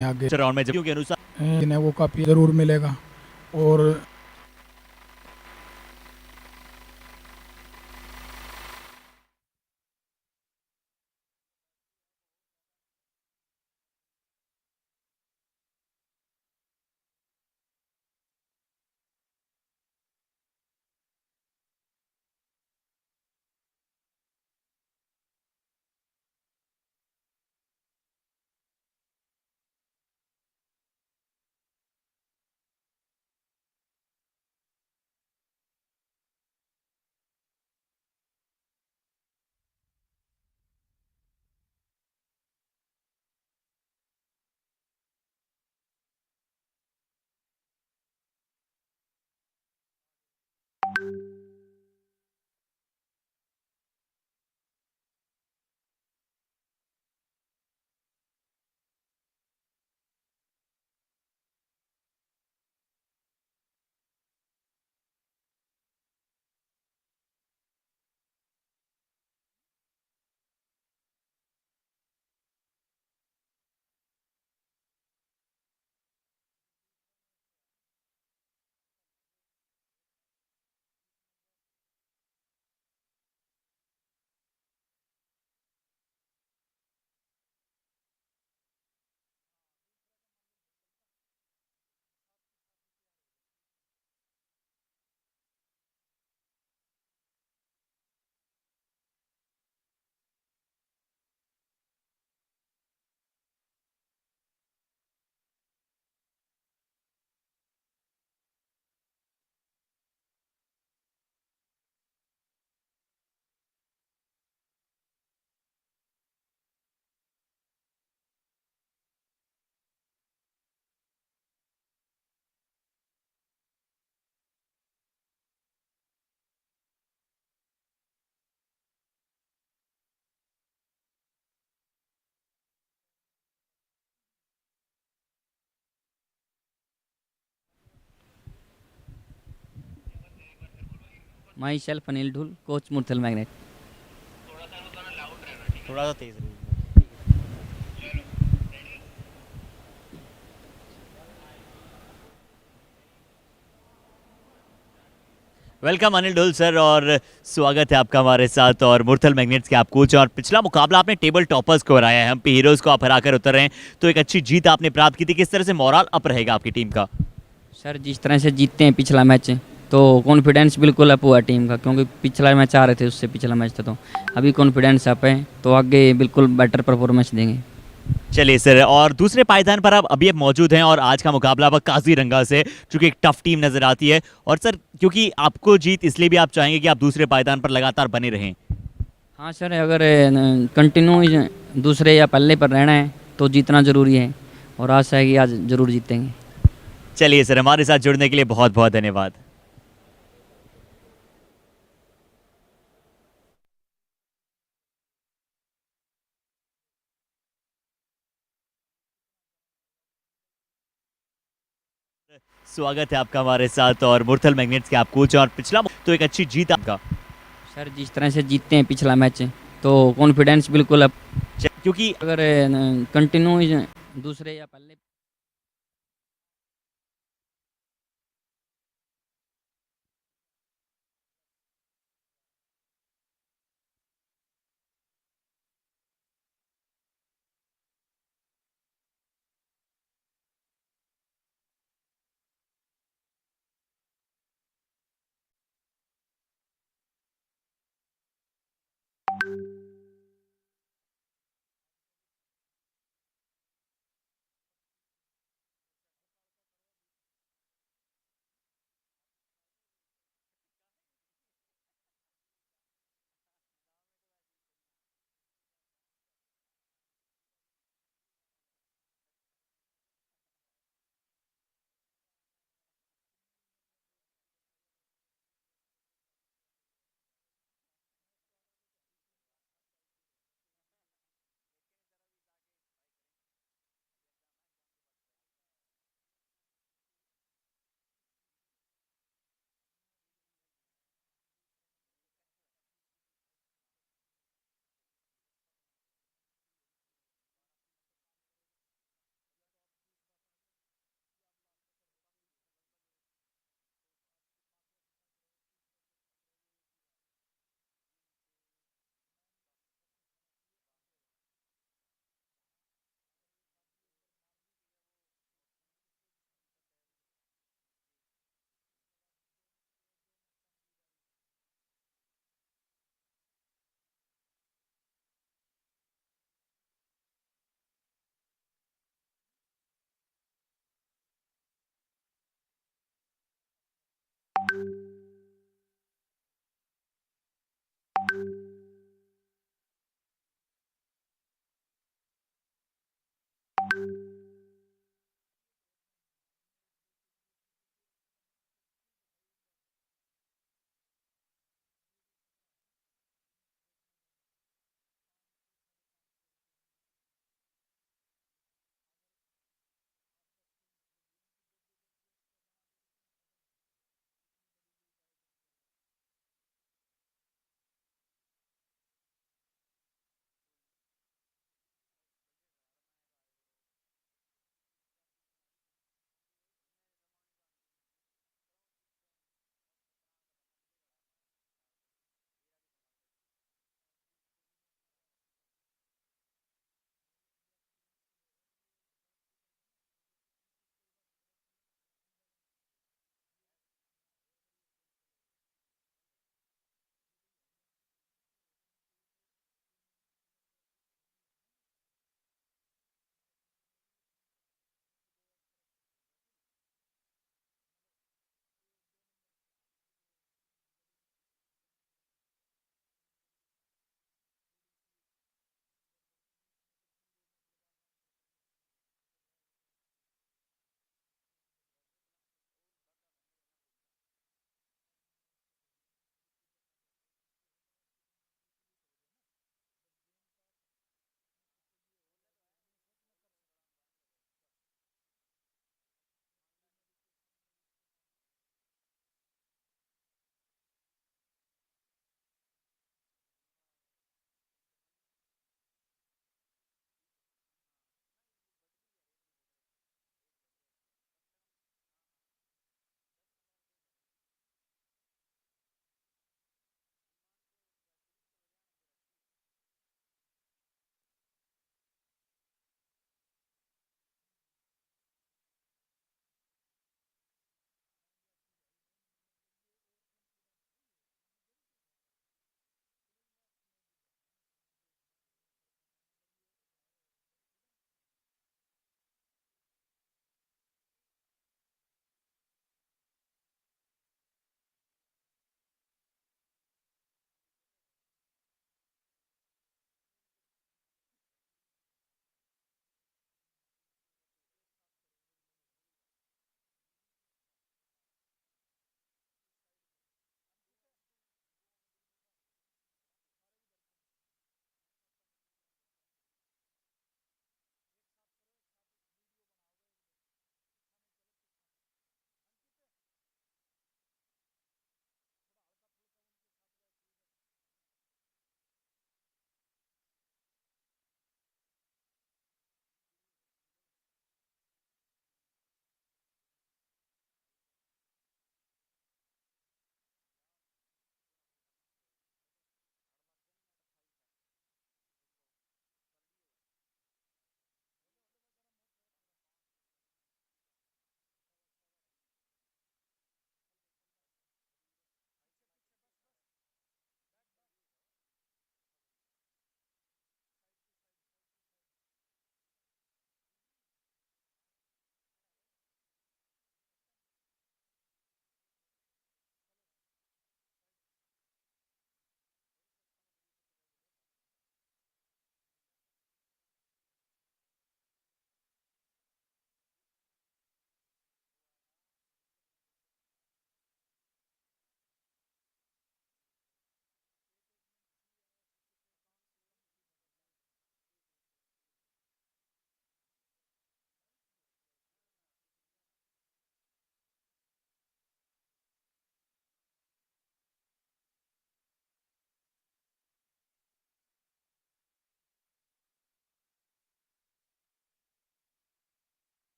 आगे राउंड में के अनुसार जिन्हें वो काफ़ी ज़रूर मिलेगा। और my self Anil Dhull coach Murthal magnet. थोड़ा सा तेज वेलकम अनिल डोल सर, और स्वागत है आपका हमारे साथ। और मुरथल मैग्नेट्स के आप कोच हैं, और पिछला मुकाबला आपने टेबल टॉपर्स को हराया है, हम पे हीरोज को आप हराकर उतर रहे हैं, तो एक अच्छी जीत आपने प्राप्त की थी। किस तरह से मोरल अप रहेगा आपकी टीम का? सर जिस तरह से जीतते हैं पिछला मैच, तो कॉन्फिडेंस बिल्कुल अप हुआ टीम का, क्योंकि पिछला मैच आ रहे थे, उससे पिछला मैच था, तो अभी कॉन्फिडेंस अप है, तो आगे बिल्कुल बेटर परफॉर्मेंस देंगे। चलिए सर, और दूसरे पायदान पर आप अभी अब मौजूद हैं, और आज का मुकाबला अब काजीरंगा से, जो कि एक टफ टीम नजर आती है। और सर, क्योंकि आपको जीत इसलिए भी आप चाहेंगे कि आप दूसरे पायदान पर लगातार बने रहें। हाँ सर, अगर कंटिन्यू दूसरे या पल्ले पर रहना है तो जीतना ज़रूरी है, और आशा है कि आज ज़रूर जीतेंगे। चलिए सर, हमारे साथ जुड़ने के लिए बहुत बहुत धन्यवाद। स्वागत है आपका हमारे साथ, और मुरथल मैग्नेट्स के आप कोच हैं, और पिछला तो एक अच्छी जीत आपका। सर जिस तरह से जीतते हैं पिछला मैच, तो कॉन्फिडेंस बिल्कुल अप, क्योंकि अगर कंटिन्यू दूसरे या पल्ले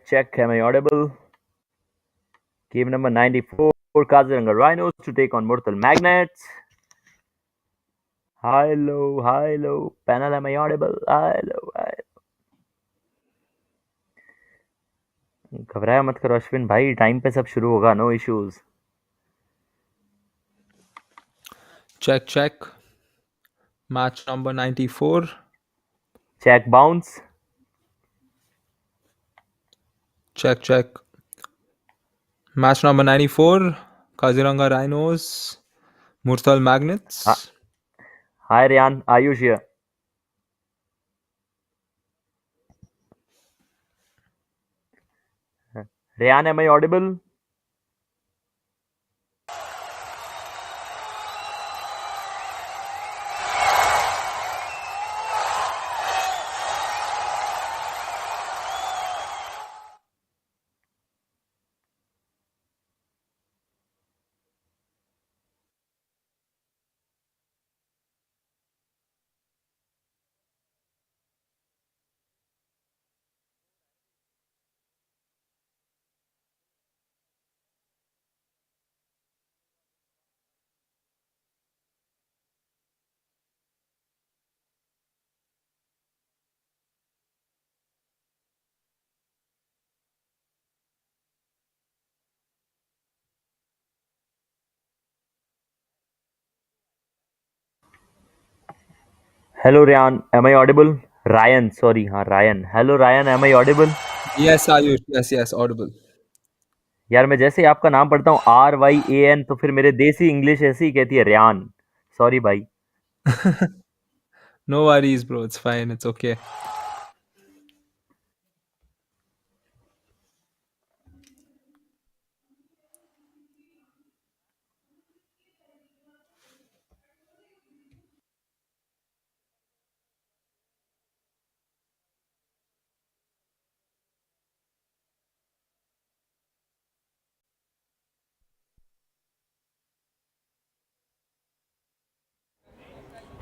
check. Am I audible? Game number 94, Kaziranga Rhinos to take on Murthal Magnets. Hello, hello. Panel, am I audible? Hello, hello. घबराया मत करो अश्विन भाई, टाइम पे सब शुरू होगा, no issues. Check, check. Match number 94. Check bounce. Check, check. Match number 94. Kaziranga Rhinos. Murthal Magnets. Hi Ryan, Ayush here. Ryan, am I audible? Hello Ryan, am I audible? Ryan, sorry, हाँ Ryan. Hello Ryan, am I audible? Yes, Ayush. Yes, audible. यार मैं जैसे ही आपका नाम पढ़ता हूँ RYAN, तो फिर मेरे देसी इंग्लिश ऐसी ही कहती है रियान. सॉरी भाई. No worries, bro. It's fine. It's okay.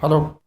Hello.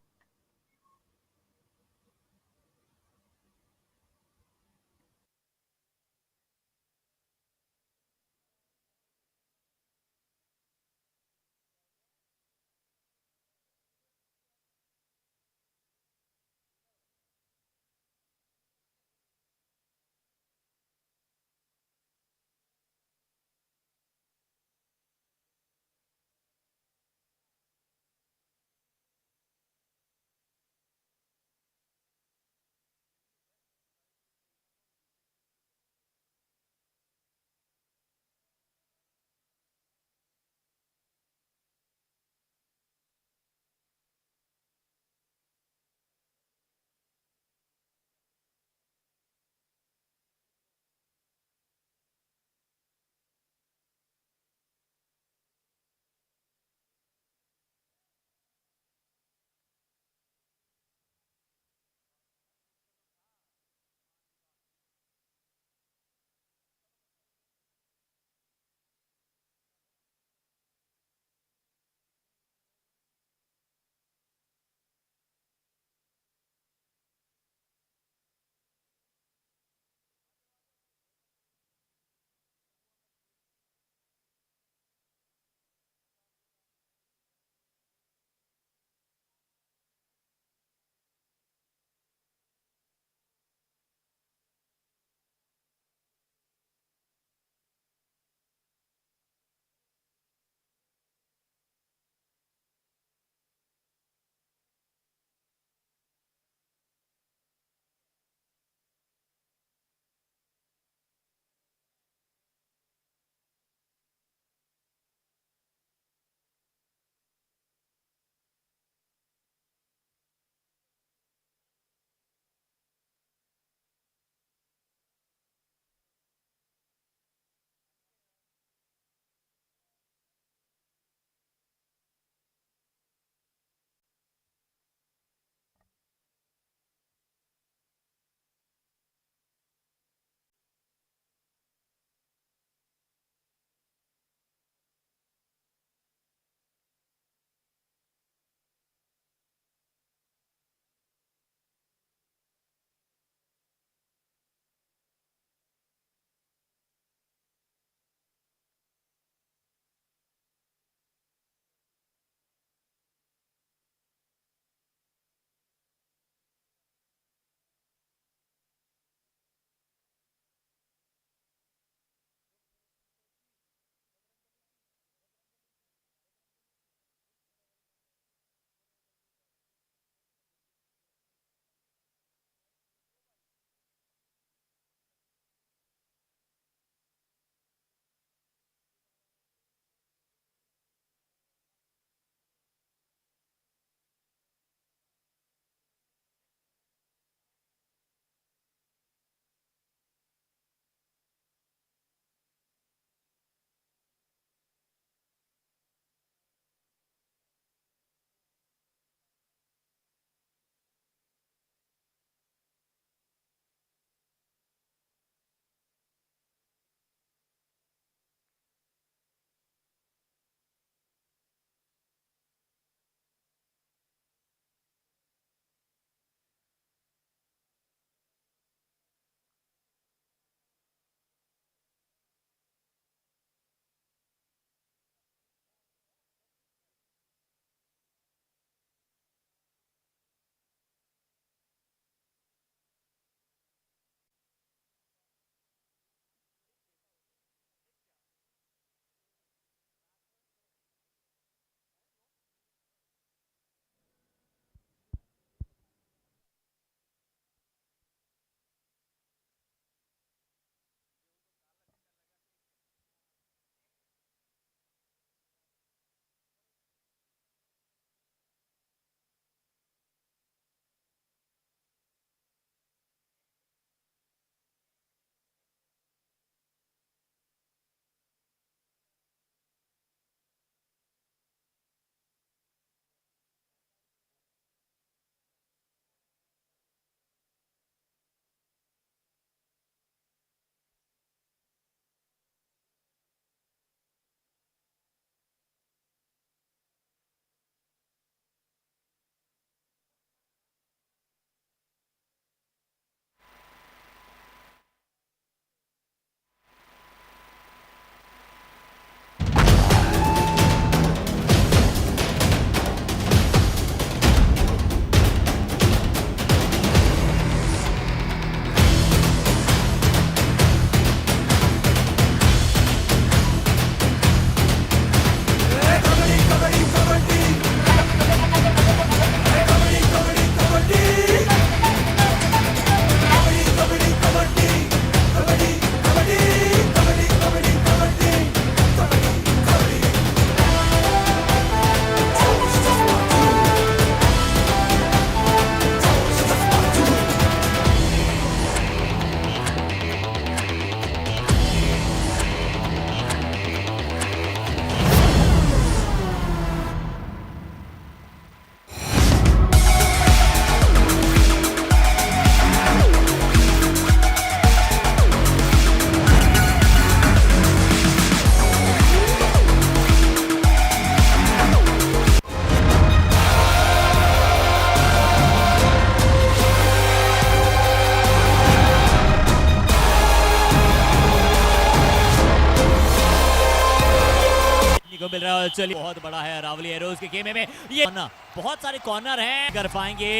और चलिए बहुत बड़ा है अरावली एरोज के खेमे में ये बहुत सारे कॉर्नर हैं कर पाएंगे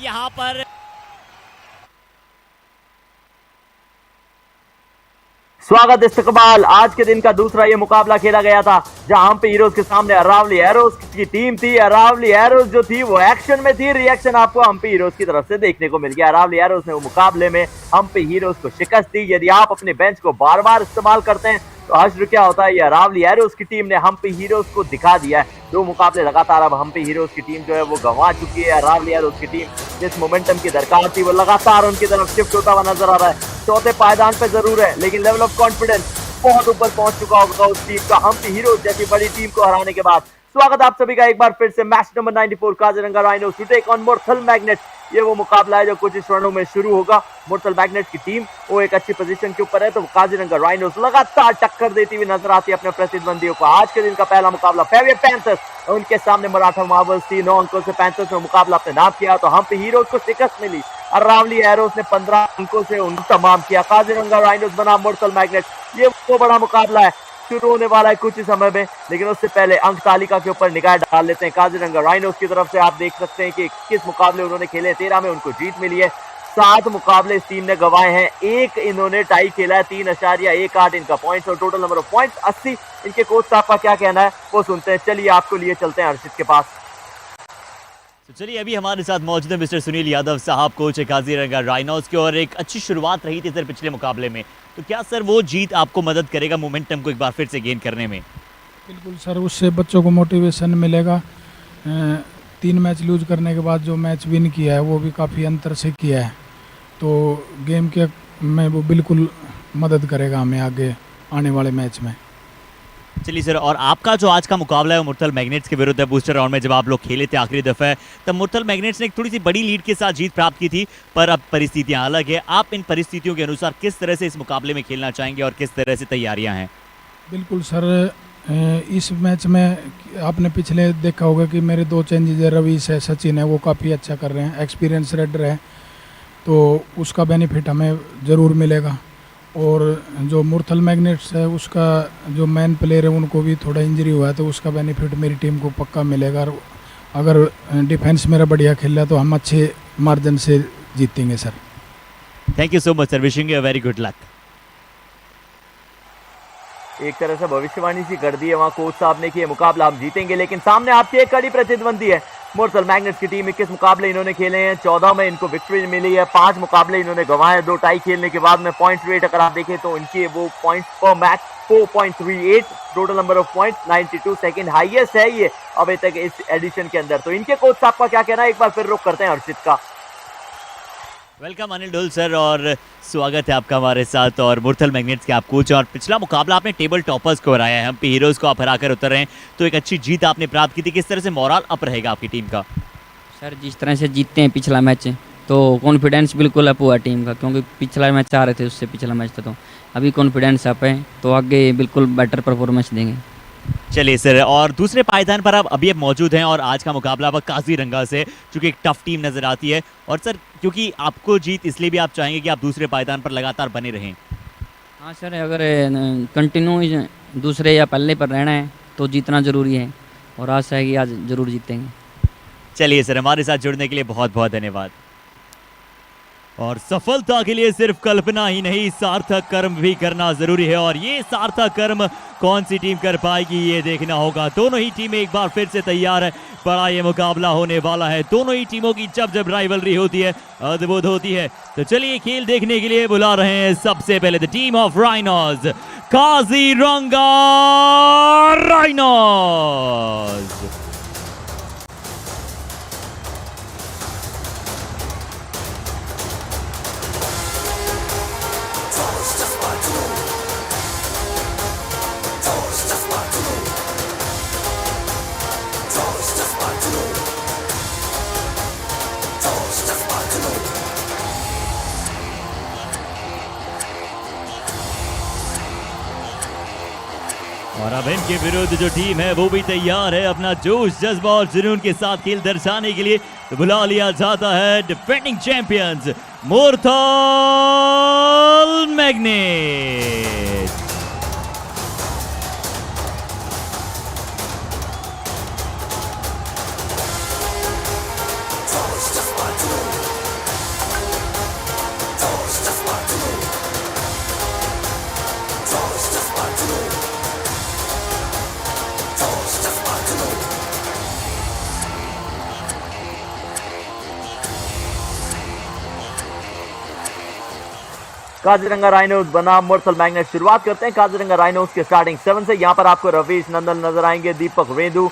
यहाँ पर। स्वागत इस्तकबाल। आज के दिन का दूसरा ये मुकाबला खेला गया था जहां हम पे हीरोज के सामने अरावली एरोज की टीम थी। अरावली एरोज जो थी वो एक्शन में थी। रिएक्शन आपको हम पे हीरोज की तरफ से देखने को मिल गया। अरावली एरोज ने वो मुकाबले में हम पे हीरोज को शिकस्त दी। यदि आप अपने बेंच को बार बार इस्तेमाल करते हैं तो हश्र क्या होता है, ये अरावली एरोज की टीम ने हम पे हीरोज को दिखा दिया है। दो मुकाबले लगातार अब हम पे हीरोज की टीम जो है वो गंवा चुकी है। अरावली एरोज की टीम जिस मोमेंटम की दरकार थी वो लगातार उनकी तरफ शिफ्ट होता हुआ नजर आ रहा है। चौथे पायदान पे जरूर है लेकिन लेवल ऑफ कॉन्फिडेंस बहुत ऊपर पहुंच चुका होगा उस टीम का हम पे हीरोज जैसी बड़ी टीम को हराने के बाद। स्वागत आप सभी का एक बार फिर से match number 94 Kaziranga Rhinos to take on Murthal Magnets. ये वो मुकाबला है जो कुछ इस क्षणों में शुरू होगा। मुर्थल मैग्नेट्स की टीम वो एक अच्छी पोजीशन के ऊपर है तो काजीरंगा राइनोस लगातार टक्कर देती हुई नजर आती है अपने प्रतिद्वंदियों को। आज के दिन का पहला मुकाबला फेवियर पैंथर्स उनके सामने मराठा मार्बल्स थी। 9 अंकों से पैंथर्स ने मुकाबला अपने नाम किया तो हम पे हीरोज को शिकस्त मिली। अरावली एरोज ने 15 अंकों से उनको तमाम किया। काजीरंगा राइनोस बना मुर्थल मैग्नेट्स। ये वो बड़ा मुकाबला है शुरू होने वाला है कुछ ही समय में, लेकिन उससे पहले अंक तालिका के ऊपर निगाह डाल लेते हैं। काजीरंगा राइनोस की तरफ से आप देख सकते हैं कि किस मुकाबले उन्होंने खेले। 13 में उनको जीत मिली है। 7 मुकाबले इस टीम ने गंवाए हैं। एक इन्होंने टाई खेला है। 3.18 इनका पॉइंट्स और टोटल नंबर ऑफ पॉइंट्स 80। इनके कोच साहब का क्या कहना है वो सुनते हैं। चलिए आपको लिए चलते हैं हर्षित के पास। तो चलिए अभी हमारे साथ मौजूद है मिस्टर सुनील यादव साहब, कोच है काजीरंगा राइनोस की, और एक अच्छी शुरुआत रही थी सर पिछले मुकाबले में, तो क्या सर वो जीत आपको मदद करेगा मोमेंटम को एक बार फिर से गेन करने में? बिल्कुल सर, उससे बच्चों को मोटिवेशन मिलेगा। 3 मैच लूज करने के बाद जो मैच विन किया है वो भी काफ़ी अंतर से किया है, तो गेम के में वो बिल्कुल मदद करेगा हमें आगे आने वाले मैच में। चलिए सर, और आपका जो आज का मुकाबला है वो मुर्थल मैग्नेट्स के विरुद्ध है। बूस्टर राउंड में जब आप लोग खेले थे आखिरी दफा, तब मुर्थल मैग्नेट्स ने एक थोड़ी सी बड़ी लीड के साथ जीत प्राप्त की थी, पर अब परिस्थितियां अलग है। आप इन परिस्थितियों के अनुसार किस तरह से इस मुकाबले में खेलना चाहेंगे और किस तरह से तैयारियां हैं? बिल्कुल सर, इस मैच में आपने पिछले देखा होगा कि मेरे 2 चेंजेज है, रवीश है, सचिन है, वो काफ़ी अच्छा कर रहे हैं, एक्सपीरियंस रेडर है, तो उसका बेनिफिट हमें ज़रूर मिलेगा। और जो मुर्थल मैग्नेट्स है उसका जो मेन प्लेयर है उनको भी थोड़ा इंजरी हुआ है, तो उसका बेनिफिट मेरी टीम को पक्का मिलेगा। अगर डिफेंस मेरा बढ़िया खेल रहा है तो हम अच्छे मार्जिन से जीतेंगे sir. Thank you so much sir, wishing you a very good luck. एक तरह से भविष्यवाणी सी कर दी है वहाँ कोच साहब ने कि ये मुकाबला हम जीतेंगे, लेकिन सामने आपकी एक कड़ी प्रतिद्वंदी है मुर्थल मैग्नेट्स की टीम। 21 मुकाबले इन्होंने खेले हैं, 14 में इनको विक्ट्री मिली है, 5 मुकाबले इन्होंने गंवाए, 2 टाई खेलने के बाद में पॉइंट्स रेट अगर आप देखें तो इनकी वो पॉइंट्स पर match 4.38, total number of points 92, second highest है ये अभी तक इस एडिशन के अंदर। तो इनके कोच साहब का क्या कहना है एक बार फिर रुक करते हैं हर्षित का। वेलकम अनिल डोल सर, और स्वागत है आपका हमारे साथ, और मुर्थल मैग्नेट्स के आप कोच हैं, और पिछला मुकाबला आपने टेबल टॉपर्स को हराया है, हम पे हीरोज को आप हराकर उतर रहे हैं, तो एक अच्छी जीत आपने प्राप्त की थी। किस तरह से मोरल अप रहेगा आपकी टीम का? सर जिस तरह से जीतते हैं पिछला मैच, तो कॉन्फिडेंस बिल्कुल अप हुआ टीम का, क्योंकि पिछला मैच आ रहे थे उससे पिछला मैच था, तो अभी कॉन्फिडेंस अप है, तो आगे बिल्कुल बेटर परफॉर्मेंस देंगे। चलिए सर, और दूसरे पायदान पर आप अभी मौजूद हैं, और आज का मुकाबला अब काजीरंगा से, जो कि एक टफ टीम नजर आती है, और सर क्योंकि आपको जीत इसलिए भी आप चाहेंगे कि आप दूसरे पायदान पर लगातार बने रहें। हाँ सर, अगर कंटिन्यू दूसरे या पल्ले पर रहना है तो जीतना ज़रूरी है, और आशा है कि आज ज़रूर जीतेंगे। चलिए सर, हमारे साथ जुड़ने के लिए बहुत बहुत धन्यवाद। और सफलता के लिए सिर्फ कल्पना ही नहीं, सार्थक कर्म भी करना जरूरी है, और ये सार्थक कर्म कौन सी टीम कर पाएगी ये देखना होगा। दोनों ही टीमें एक बार फिर से तैयार है, बड़ा ये मुकाबला होने वाला है। दोनों ही टीमों की जब राइवलरी होती है अद्भुत होती है। तो चलिए खेल देखने के लिए बुला रहे हैं सबसे पहले the team of rhinos, Kaziranga rhinos. और अब इनके विरुद्ध जो टीम है वो भी तैयार है अपना जोश, जज्बा और जुनून के साथ खेल दर्शाने के लिए। तो बुला लिया जाता है defending champions Murthal Magnets. Kaziranga Rhinos बनाम मुरथल मैग्नेट। शुरुआत करते हैं काजीरंगा राइनोस के स्टार्टिंग 7 से। यहाँ पर आपको रवीश नंदन नजर आएंगे, दीपक वेदु,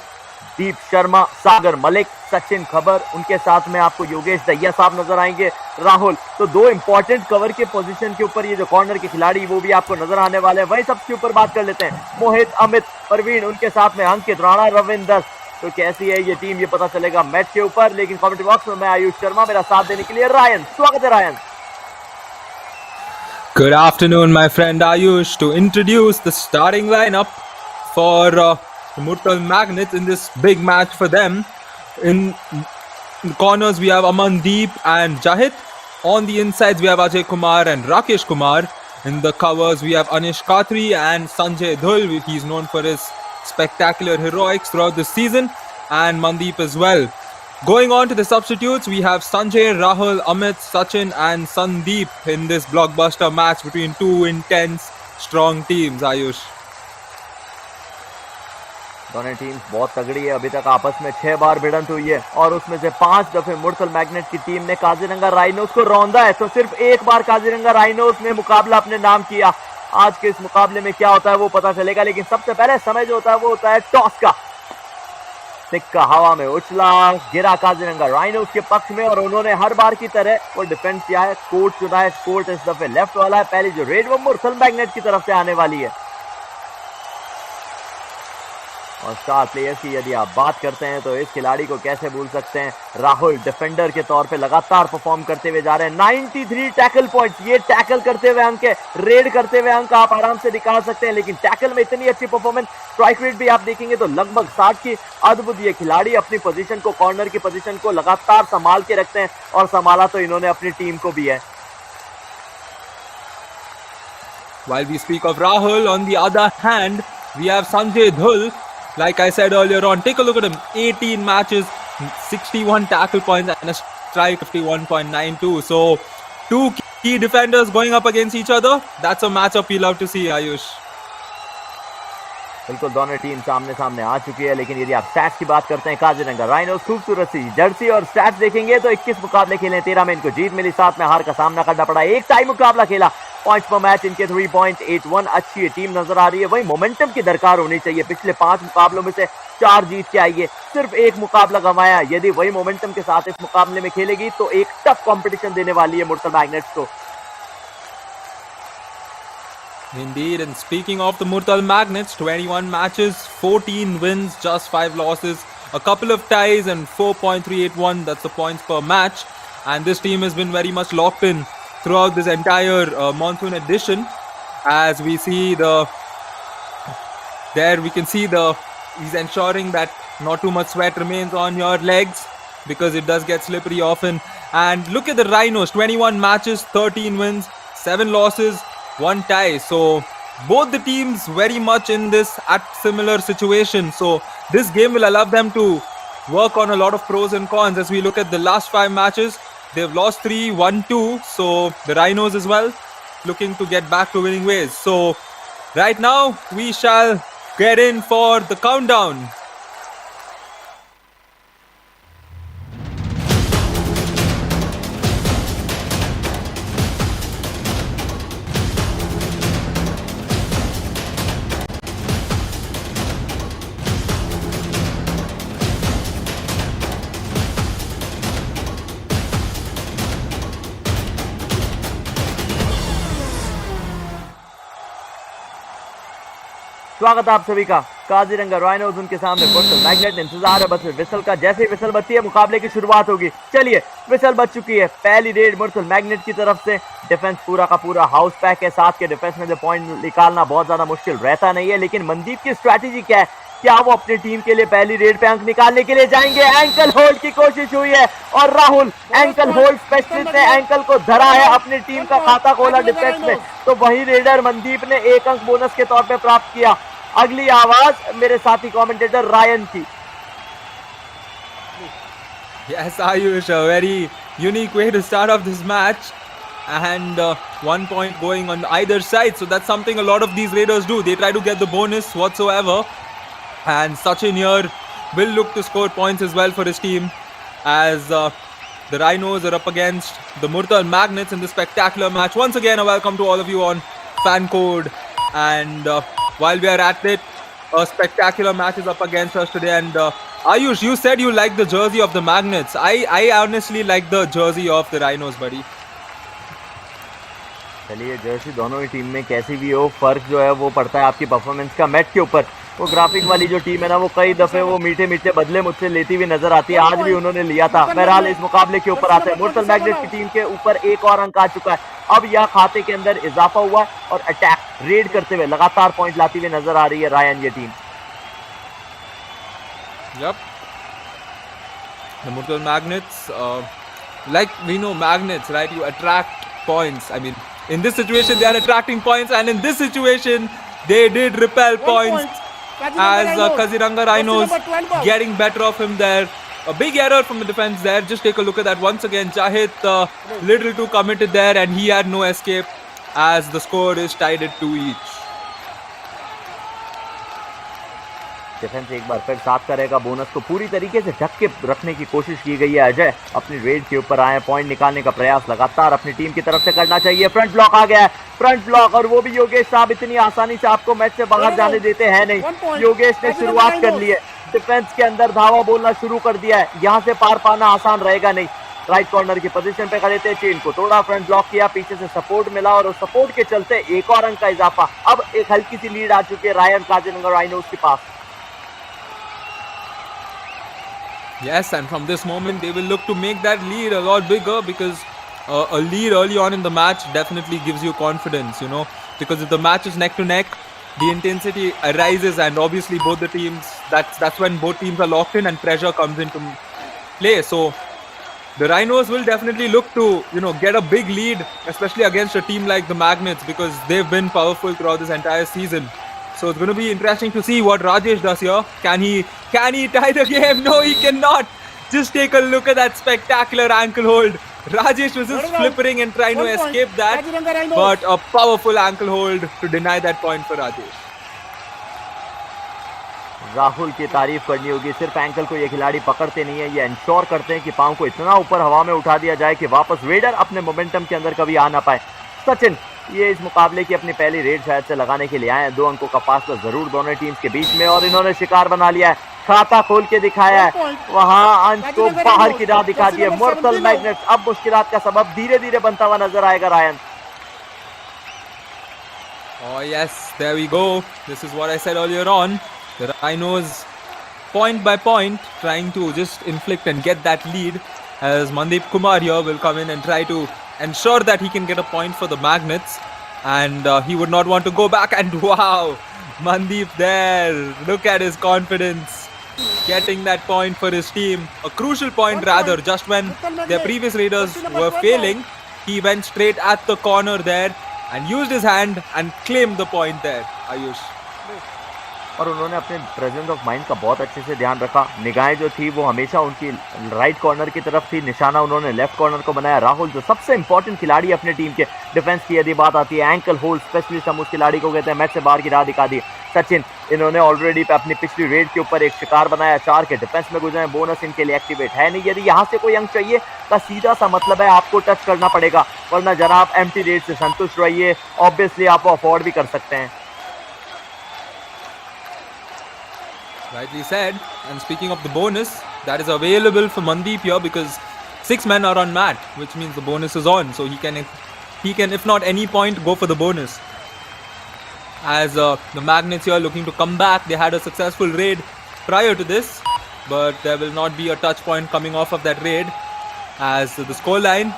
दीप शर्मा, सागर मलिक, सचिन खबर, उनके साथ में आपको योगेश दहिया साहब नजर आएंगे, राहुल। तो दो इंपॉर्टेंट कवर के पोजीशन के ऊपर ये जो कॉर्नर के खिलाड़ी वो भी आपको नजर आने वाले हैं। वहीं सबके ऊपर बात कर लेते हैं, मोहित, अमित, परवीन, उनके साथ में अंकित, राणा, रविंदर। तो कैसी है ये टीम ये पता चलेगा मैच के ऊपर। लेकिन कमेंट्री बॉक्स में मैं आयुष शर्मा, मेरा साथ देने के लिए रायन। स्वागत है Ryan. Good afternoon, my friend Ayush. To introduce the starting lineup for the Murthal Magnets in this big match for them. In the corners, we have Amandeep and Jahit. On the insides, we have Ajay Kumar and Rakesh Kumar. In the covers, we have Anish Khatri and Sanjay Dhul. He's known for his spectacular heroics throughout the season, and Mandeep as well. Going on to the substitutes, we have Sanjay, Rahul, Amit, Sachin and Sandeep in this blockbuster match between two intense, strong teams, Ayush. दोनों teams बहुत तगड़ी है। अभी तक आपस में 6 बार भिड़ंत हुई है और उसमें से 5 दफे मुरथल मैग्नेट की टीम ने काजीरंगा राइनोस को रौंदा है। तो सिर्फ एक बार काजीरंगा राइनोस ने मुकाबला अपने नाम किया। आज के इस मुकाबले में क्या होता है वो पता चलेगा, लेकिन सबसे पहले समय जो होता है वो होता है टॉस का। सिक्का हवा में उछला, गिरा काजीरंगा राइनोस के पक्ष में और उन्होंने हर बार की तरह वो डिफेंस किया है। कोर्ट चुना है, कोर्ट इस दफे लेफ्ट वाला है। पहली जो रेड वो मुरथल मैग्नेट की तरफ से आने वाली है। और स्टार प्लेयर्स की यदि आप बात करते हैं तो इस खिलाड़ी को कैसे भूल सकते हैं। राहुल डिफेंडर के तौर पे लगातार परफॉर्म करते हुए जा रहे हैं। 93 टैकल पॉइंट्स, ये टैकल करते हुए अंक है, रेड करते हुए अंक आप आराम से निकाल सकते हैं। लेकिन टैकल में इतनी अच्छी परफॉर्मेंस, स्ट्राइक रेट भी आप देखेंगे तो लगभग 60 की। अद्भुत ये खिलाड़ी अपनी पोजीशन को, कॉर्नर की पोजीशन को लगातार संभाल के रखते हैं और संभाला तो इन्होंने अपनी टीम को भी है। While we speak of Rahul, on the other hand, we have Sanjay Dhul. Like I said earlier on, take a look at him. 18 matches, 61 tackle points and a strike 51.92. So, two key defenders going up against each other. That's a matchup we love to see, Ayush. बिल्कुल दोनों team सामने सामने आ चुकी है। लेकिन यदि आप stats की बात करते हैं, काजीरंगा राइनोस खूबसूरत सी जर्सी और स्टैट्स देखेंगे तो 21 मुकाबले खेले, 13 में इनको जीत मिली, 7 में हार का सामना करना पड़ा। एक टाई मुकाबला खेला, पॉइंट्स पर मैच इनके 3.81। अच्छी टीम नजर आ रही है। वही मोमेंटम की दरकार होनी चाहिए। पिछले 5 मुकाबलों में से 4 जीत के आई है, सिर्फ एक मुकाबला गंवाया। यदि वही मोमेंटम के साथ इस मुकाबले में खेलेगी तो एक टफ कंपटीशन देने वाली है मुरथल मैग्नेट्स को। Indeed, and speaking of the Murthal Magnets, 21 matches, 14 wins, just 5 losses, a couple of ties and 4.381, that's the points per match. And this team has been very much locked in throughout this entire monsoon edition. As we see we can see he's ensuring that not too much sweat remains on your legs because it does get slippery often. And look at the Rhinos, 21 matches, 13 wins, 7 losses, 1 tie. So both the teams very much in this at similar situation. So this game will allow them to work on a lot of pros and cons. As we look at the last 5 matches, they've lost 3, won 2. So the Rhinos as well looking to get back to winning ways. So right now we shall get in for the countdown. स्वागत है आप सभी का। Kaziranga rhinos उनके सामने Murthal magnet. इंतजार है बस विसल का, जैसे ही विसल बजती है मुकाबले की शुरुआत होगी। चलिए विसल बज चुकी है। पहली रेड मुरथल मैग्नेट की तरफ से। डिफेंस पूरा का पूरा हाउस पैक है। साथ के डिफेंस में से पॉइंट निकालना बहुत ज्यादा मुश्किल रहता नहीं है। लेकिन मनदीप की स्ट्रैटेजी क्या है? क्या वो अपनी टीम के लिए पहली रेड पे अंक निकालने के लिए जाएंगे? एंकल होल्ड की कोशिश हुई है और राहुल एंकल होल्ड स्पेशलिस्ट ने एंकल को धरा है, अपनी टीम का खाता खोला डिफेंस में। तो वही रेडर मनदीप ने 1 अंक बोनस के तौर पे प्राप्त किया। अगली आवाज मेरे साथी कमेंटेटर रायन की। Yes, Ayush, a very unique way to start off this match. And 1 point going on either side. So that's something a lot of these Raiders do. They try to get the bonus whatsoever. And Sachin here will look to score points as well for his team. As The Rhinos are up against the Murthal Magnets in this spectacular match. Once again, a welcome to all of you on Fan Code. And while we are at it, a spectacular match is up against us today. And Ayush, you said you like the jersey of the Magnets. I honestly like the jersey of the Rhinos, buddy. चलिए Jersey दोनों ही team में कैसी भी हो, फर्क जो है वो पड़ता है आपकी परफॉर्मेंस का मैच के ऊपर। वो ग्राफिक वाली जो टीम है ना, वो कई दफे वो मीठे मीठे बदले मुझसे लेती हुई नजर आती है, आज भी उन्होंने लिया था। बहरहाल इस मुकाबले के ऊपर आते हैं, मुर्तल मैग्नेट की टीम के ऊपर एक और अंक आ चुका है। अब यह खाते के अंदर इजाफा हुआ और अटैक रेड करते हुए लगातार पॉइंट लाती हुई नजर आ रही है रायन ये team. Yep. The Murthal Magnets, like we know Magnets, right? You attract points. I mean, in this situation, they are attracting points, and in this situation, they did repel points as Kaziranga Rhinos getting better of him there. A big error from the defense there. Just take a look at that once again. Jahid little too committed there, and he had no escape as the score is tied at 2 each. Defence एक बार फिर साफ करेगा, bonus को पूरी तरीके से ढक के रखने की कोशिश की गई है। अजय अपनी रेड के ऊपर आए, पॉइंट निकालने का प्रयास लगातार अपनी टीम की तरफ से करना चाहिए। फ्रंट ब्लॉक आ गया है, फ्रंट ब्लॉक, और वो भी योगेश साहब इतनी आसानी से आपको मैच से बाहर जाने देते हैं नहीं। योगेश ने शुरुआत कर ली है, डिफेंस के अंदर धावा बोलना शुरू कर दिया है, यहाँ से पार पाना आसान रहेगा नहीं। राइट कॉर्नर की पोजीशन पे खड़े थे, चेन को तोड़ा, फ्रंट ब्लॉक किया, पीछे से सपोर्ट मिला और उस सपोर्ट के चलते एक और अंक का इजाफा। अब एक हल्की सी लीड आ चुकी है रायन काजीरंगा राइनोस के पास। Yes, and from this moment they will look to make that lead a lot bigger, because a lead early on in the match definitely gives you confidence, you know, because if the match is neck to neck, the intensity arises, and obviously both the teams, that's when both teams are locked in and pressure comes into play. So the Rhinos will definitely look to, you know, get a big lead, especially against a team like the Magnets, because they've been powerful throughout this entire season. So it's going to be interesting to see what Rajesh does here. Can he tie the game? No, he cannot. Just take a look at that spectacular ankle hold. Rajesh was just flippering and trying to escape that, but a powerful ankle hold to deny that point for Rajesh. Rahul की तारीफ करनी होगी, सिर्फ ankle को ये खिलाड़ी पकड़ते नहीं है, ये इंश्योर करते हैं कि पांव को इतना ऊपर हवा में उठा दिया जाए कि वापस रेडर अपने मोमेंटम के अंदर कभी आ ना पाए। सचिन ये इस मुकाबले की अपनी पहली रेड शायद से लगाने के लिए आए हैं। 2 अंकों का फासला जरूर दोनों टीम्स के बीच में, और इन्होंने शिकार बना लिया है, खाता खोल के दिखाया है, वहां अंश को बाहर की राह दिखा दी है। मुर्तल मैग्नेट्स अब मुश्किलात का सबब धीरे धीरे बनता हुआ नजर आएगा Ryan. Oh yes, there we go. This is what I said earlier on. The Rhinos, point by point, trying to just inflict and get that lead, as Mandeep Kumar here will come in and try to ensure that he can get a point for the Magnets, and he would not want to go back. And wow, Mandeep there, look at his confidence, getting that point for his team, a crucial point rather. Just when their previous raiders were failing, he went straight at the corner there and used his hand and claimed the point there, Ayush. और उन्होंने अपने presence of mind का बहुत अच्छे से ध्यान रखा, निगाहें जो थी वो हमेशा उनकी राइट कॉर्नर की तरफ थी, निशाना उन्होंने लेफ्ट कॉर्नर को बनाया। राहुल जो सबसे इंपॉर्टेंट खिलाड़ी है अपने टीम के, डिफेंस की यदि बात आती है, एंकल होल्ड स्पेशलिस्ट हम उस खिलाड़ी को कहते हैं, मैच से बाहर की राह दिखा दी। सचिन इन्होंने ऑलरेडी अपनी पिछली रेड के ऊपर एक शिकार बनाया, 4 के डिफेंस में गुजरे, बोनस इनके लिए एक्टिवेट है नहीं। यदि यहाँ से कोई अंक चाहिए का सीधा सा मतलब है आपको टच करना पड़ेगा, वरना जनाब एम्प्टी रेड से संतुष्ट रहिए, ऑब्वियसली आप अफोर्ड भी कर सकते हैं। Rightly said. And speaking of the bonus, that is available for Mandeep here, because 6 men are on mat, which means the bonus is on. So he can, if not any point, go for the bonus. As the Magnets here looking to come back, they had a successful raid prior to this, but there will not be a touch point coming off of that raid, as the scoreline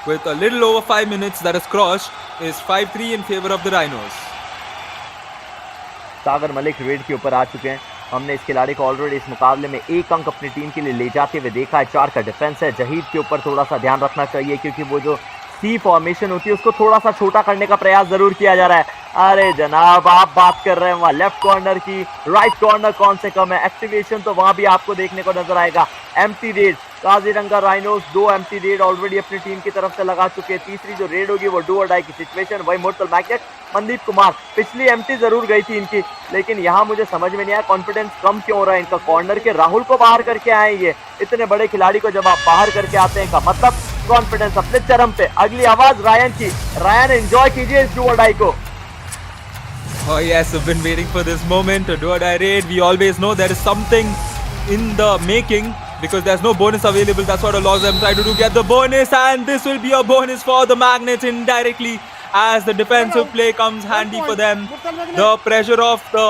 with a little over 5 minutes that has crossed is 5-3 in favor of the Rhinos. Sagar Malik red के ऊपर आ चुके हैं। हमने इस खिलाड़ी को already इस मुकाबले में 1 अंक अपनी टीम के लिए ले जाते हुए देखा है। 4 का डिफेंस है, जहीद के ऊपर थोड़ा सा ध्यान रखना चाहिए, क्योंकि वो जो सी फॉर्मेशन होती है उसको थोड़ा सा छोटा करने का प्रयास जरूर किया जा रहा है। अरे जनाब आप बात कर रहे हैं वहाँ लेफ्ट कॉर्नर की, राइट कॉर्नर कौन से कम है, एक्टिवेशन तो वहां भी आपको देखने को नजर आएगा। Empty red Kaziranga rhinos 2 empty red already अपनी टीम की तरफ से लगा चुके हैं। तीसरी जो रेड होगी वो डू और डाई की सिचुएशन। वही मुर्तल मैग्नेट मनदीप कुमार, पिछली एम्प्टी जरूर गई थी इनकी, लेकिन यहाँ मुझे समझ में नहीं आया कॉन्फिडेंस कम क्यों हो रहा है इनका। कॉर्नर के राहुल को बाहर करके आए ये, इतने बड़े खिलाड़ी को जब आप बाहर करके आते हैं का मतलब कॉन्फिडेंस अपने चरम पे। अगली आवाज रायन की, रायन एंजॉय कीजिए इस डू और डाई को। Oh yes, I've been waiting for this moment to do a die raid. We always know there is something in the making because there's no bonus available. That's what a lot of them try to do, get the bonus, and this will be a bonus for the Magnets indirectly as the defensive play comes handy for them. The pressure of the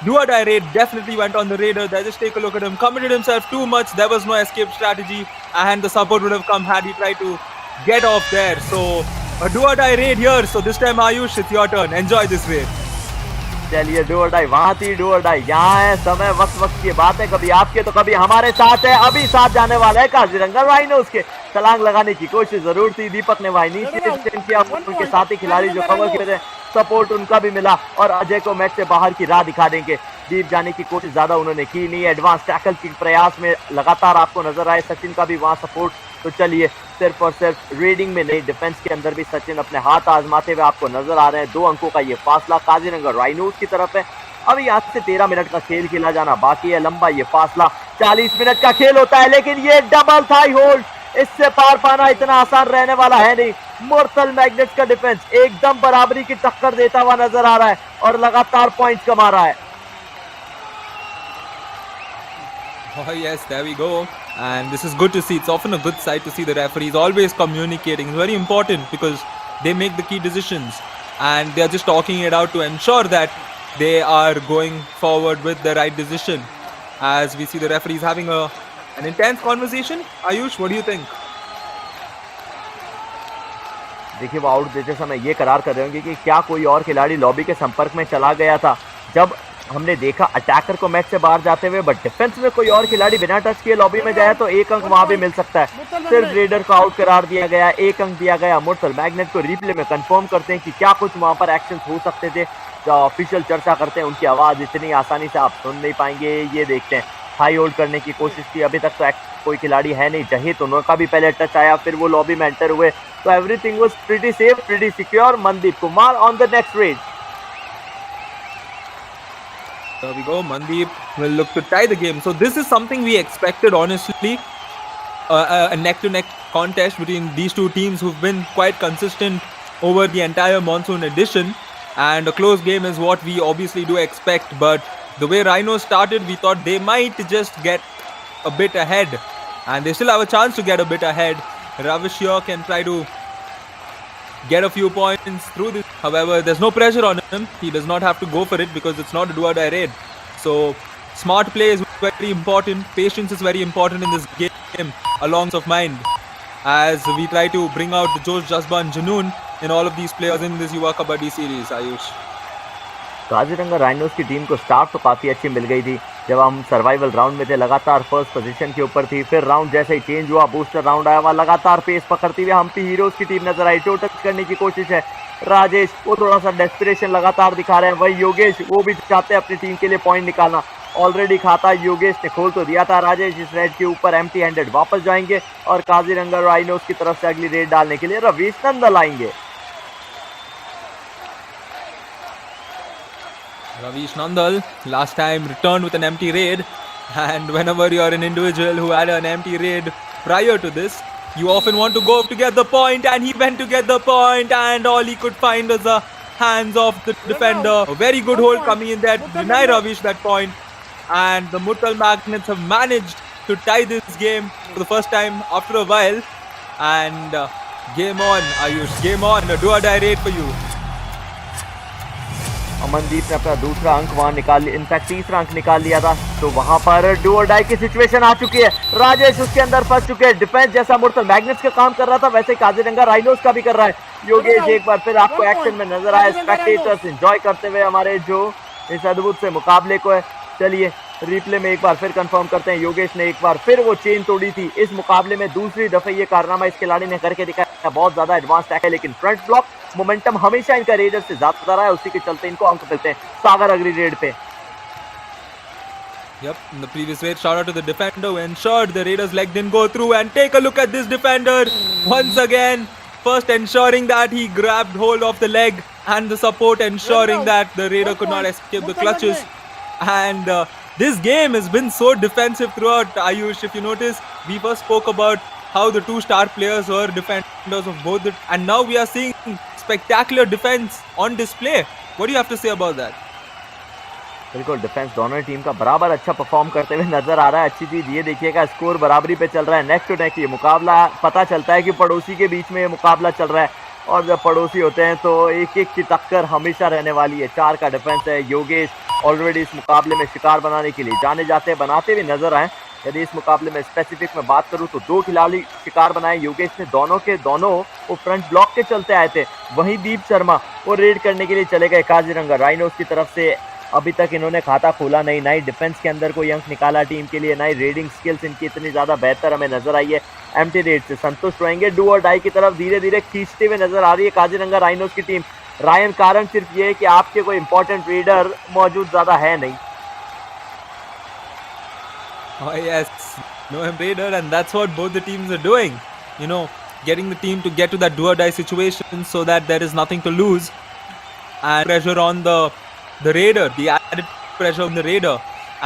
do or die raid definitely went on the raider. There, just take a look at him, committed himself too much. There was no escape strategy, and the support would have come had he tried to get off there. So a do or die raid here. So this time Ayush, it's your turn. Enjoy this raid. चलिए do और die, वहां थी do और die, यहाँ है समय वक्त वक्त की बात है, कभी आपके तो कभी हमारे साथ है। अभी साथ जाने वाला है काजीरंगा राइनोस के, छलांग लगाने की कोशिश जरूर थी, दीपक ने भाई नीचे स्टैंड किया, उनके साथ ही खिलाड़ी जो कवर किए थे सपोर्ट उनका भी मिला और अजय को मैच से बाहर की राह दिखा देंगे। डीप जाने की कोशिश ज्यादा उन्होंने की नहीं, एडवांस टैकल के प्रयास में लगातार आपको नजर आए। सचिन का भी वहां सपोर्ट, तो चलिए सिर्फ और सिर्फ रेडिंग में नहीं डिफेंस के अंदर भी सचिन अपने हाथ आजमाते हुए आपको नजर आ रहे हैं। 2 अंकों का ये फासला काजीरंगा राइनोस की तरफ है। अभी आज से 13 मिनट का खेल खेला जाना बाकी है, लंबा ये फासला 40 मिनट का खेल होता है, लेकिन ये डबल थाई होल्ड, इससे पार पाना इतना आसान रहने वाला है नहीं। मुर्तल मैग्नेट्स का डिफेंस एकदम बराबरी की टक्कर देता हुआ नजर आ रहा है और लगातार पॉइंट्स कमा रहा है। Oh yes, there we go. And this is good to see. It's often a good sight to see the referees always communicating. It's very important because they make the key decisions and they are just talking it out to ensure that they are going forward with the right decision. As we see the referees having an intense conversation. Ayush, what do you think? देखिए वो out देते समय ये करार कर रहे होंगे कि क्या कोई और खिलाड़ी लॉबी के संपर्क में चला गया था। जब हमने देखा अटैकर को मैच से बाहर जाते हुए, बट डिफेंस में कोई और खिलाड़ी बिना टच किए लॉबी में जाए तो 1 अंक वहां भी मिल सकता है। सिर्फ रेडर को आउट करार दिया गया, 1 अंक दिया गया। मुर्तल मैग्नेट को रिप्ले में कंफर्म करते हैं कि क्या कुछ वहां पर एक्शन हो सकते थे। जो ऑफिशियल चर्चा करते हैं उनकी आवाज इतनी आसानी से आप सुन नहीं पाएंगे। ये देखते हैं हाई होल्ड करने की कोशिश की, अभी तक तो कोई खिलाड़ी है नहीं। जहित उनका भी पहले टच आया, फिर वो लॉबी में एंटर हुए, तो everything was pretty safe, pretty secure. Mandeep Kumar on the next red. There we go. Mandeep will look to tie the game. So this is something we expected, honestly. A neck-to-neck contest between these two teams who've been quite consistent over the entire monsoon edition. And a close game is what we obviously do expect. But the way Rhinos started, we thought they might just get a bit ahead. And they still have a chance to get a bit ahead. Ravish here can try to get a few points through this. However, there's no pressure on him. He does not have to go for it because it's not a do or die raid. So smart play is very important. Patience is very important in this game, along of mind, as we try to bring out the Josh, Jazba and Junoon in all of these players in this Yuva Kabaddi series. Ayush. Kaziranga rhinos की team को start तो काफ़ी अच्छी मिल गई थी। जब हम survival round में थे लगातार फर्स्ट पोजीशन के ऊपर थी, फिर राउंड जैसे ही चेंज हुआ, बूस्टर राउंड आया, वहाँ लगातार पेस पकड़ती हुई हम्पी हीरोज की टीम नजर आई। टो टच करने की कोशिश है राजेश, वो थोड़ा सा डेस्पिरेशन लगातार दिखा रहे हैं। वही योगेश, वो भी चाहते हैं अपनी टीम के लिए पॉइंट निकालना। ऑलरेडी खाता योगेश ने खोल तो दिया था। राजेश इस रेड के ऊपर एम्प्टी हैंडेड वापस जाएंगे और काजीरंगा राइनोस की तरफ से अगली रेड डालने के लिए रवीश नंदल आएंगे। Ravish Nandal last time returned with an empty raid, and whenever you are an individual who had an empty raid prior to this, you often want to go to get the point, and he went to get the point, and all he could find was the hands of the defender. A very good hold coming in there to deny Ravish that point, and the Murthal Magnets have managed to tie this game for the first time after a while, and game on Ayush, game on, a do or die raid for you. Amandeep ने अपना दूसरा अंक वहां निकाल लिया, in fact तीसरा अंक निकाल लिया था, तो वहां पर डू और डाई की सिचुएशन आ चुकी है। राजेश उसके अंदर फंस चुके हैं। डिफेंस जैसा मुर्तल मैग्नेट्स का काम कर रहा था वैसे काजीरंगा राइनोस का भी कर रहा है। योगेश एक बार फिर आपको एक्शन में नजर आए, स्पेक्टेटर्स एंजॉय करते हुए हमारे जो इस अद्भुत से मुकाबले को है। चलिए रिप्ले में एक बार फिर कंफर्म करते हैं, योगेश ने एक बार फिर वो चेन तोड़ी थी इस मुकाबले में। दूसरी दफे ये कारनामा इस खिलाड़ी ने करके दिखाया। बहुत ज्यादा एडवांस टैकल, लेकिन फ्रंट ब्लॉक मोमेंटम हमेशा इनका रेडर से ज्यादा रहा है, उसी के चलते इनको अंक मिलते हैं। सागर अग्री रेड पे Yep, in the previous raid, shout out to the defender who ensured the Raiders' leg didn't go through. And take a look at this defender once again. First ensuring that he grabbed hold of the leg, and the support ensuring that the Raider could not escape the clutches. And this game has been so defensive throughout, Ayush. If you notice, we first spoke about how the two star players were defenders of both, and now we are seeing spectacular defense on display. What do you have to say about that? बिल्कुल defence दोनों team का बराबर अच्छा perform करते हुए नजर आ रहा है। अच्छी चीज ये देखिएगा, स्कोर बराबरी पे चल रहा है, नेक टू नेक ये मुकाबला। पता चलता है कि पड़ोसी के बीच में ये मुकाबला चल रहा है, और जब पड़ोसी होते हैं तो एक एक की टक्कर हमेशा रहने वाली है। 4 का डिफेंस है। योगेश ऑलरेडी इस मुकाबले में शिकार बनाने के लिए जाने जाते हैं, बनाते हुए नजर आए। यदि इस मुकाबले में स्पेसिफिक में बात करूं तो 2 खिलाड़ी शिकार बनाए योगेश ने, दोनों के दोनों वो फ्रंट ब्लॉक के चलते आए थे। वहीं दीप शर्मा वो रेड करने के लिए चले गए काजीरंगा राइनोस की तरफ से। अभी तक इन्होंने खाता खोला नहीं, ना ही डिफेंस के अंदर कोई अंक निकाला टीम के लिए, ना ही रेडिंग स्किल्स इनकी इतनी ज्यादा बेहतर हमें नजर आई है। एम्प्टी रेड से संतुष्ट रहेंगे, डू और डाई की तरफ धीरे धीरे खींचते हुए नजर आ रही है काजीरंगा राइनोस की टीम। रायन, कारण सिर्फ ये है कि आपके कोई इंपॉर्टेंट रेडर मौजूद ज्यादा है नहीं। Oh yes, no raider, and that's what both the teams are doing. You know, getting the team to get to that do or die situation so that there is nothing to lose, and pressure on the raider, the added pressure on the raider.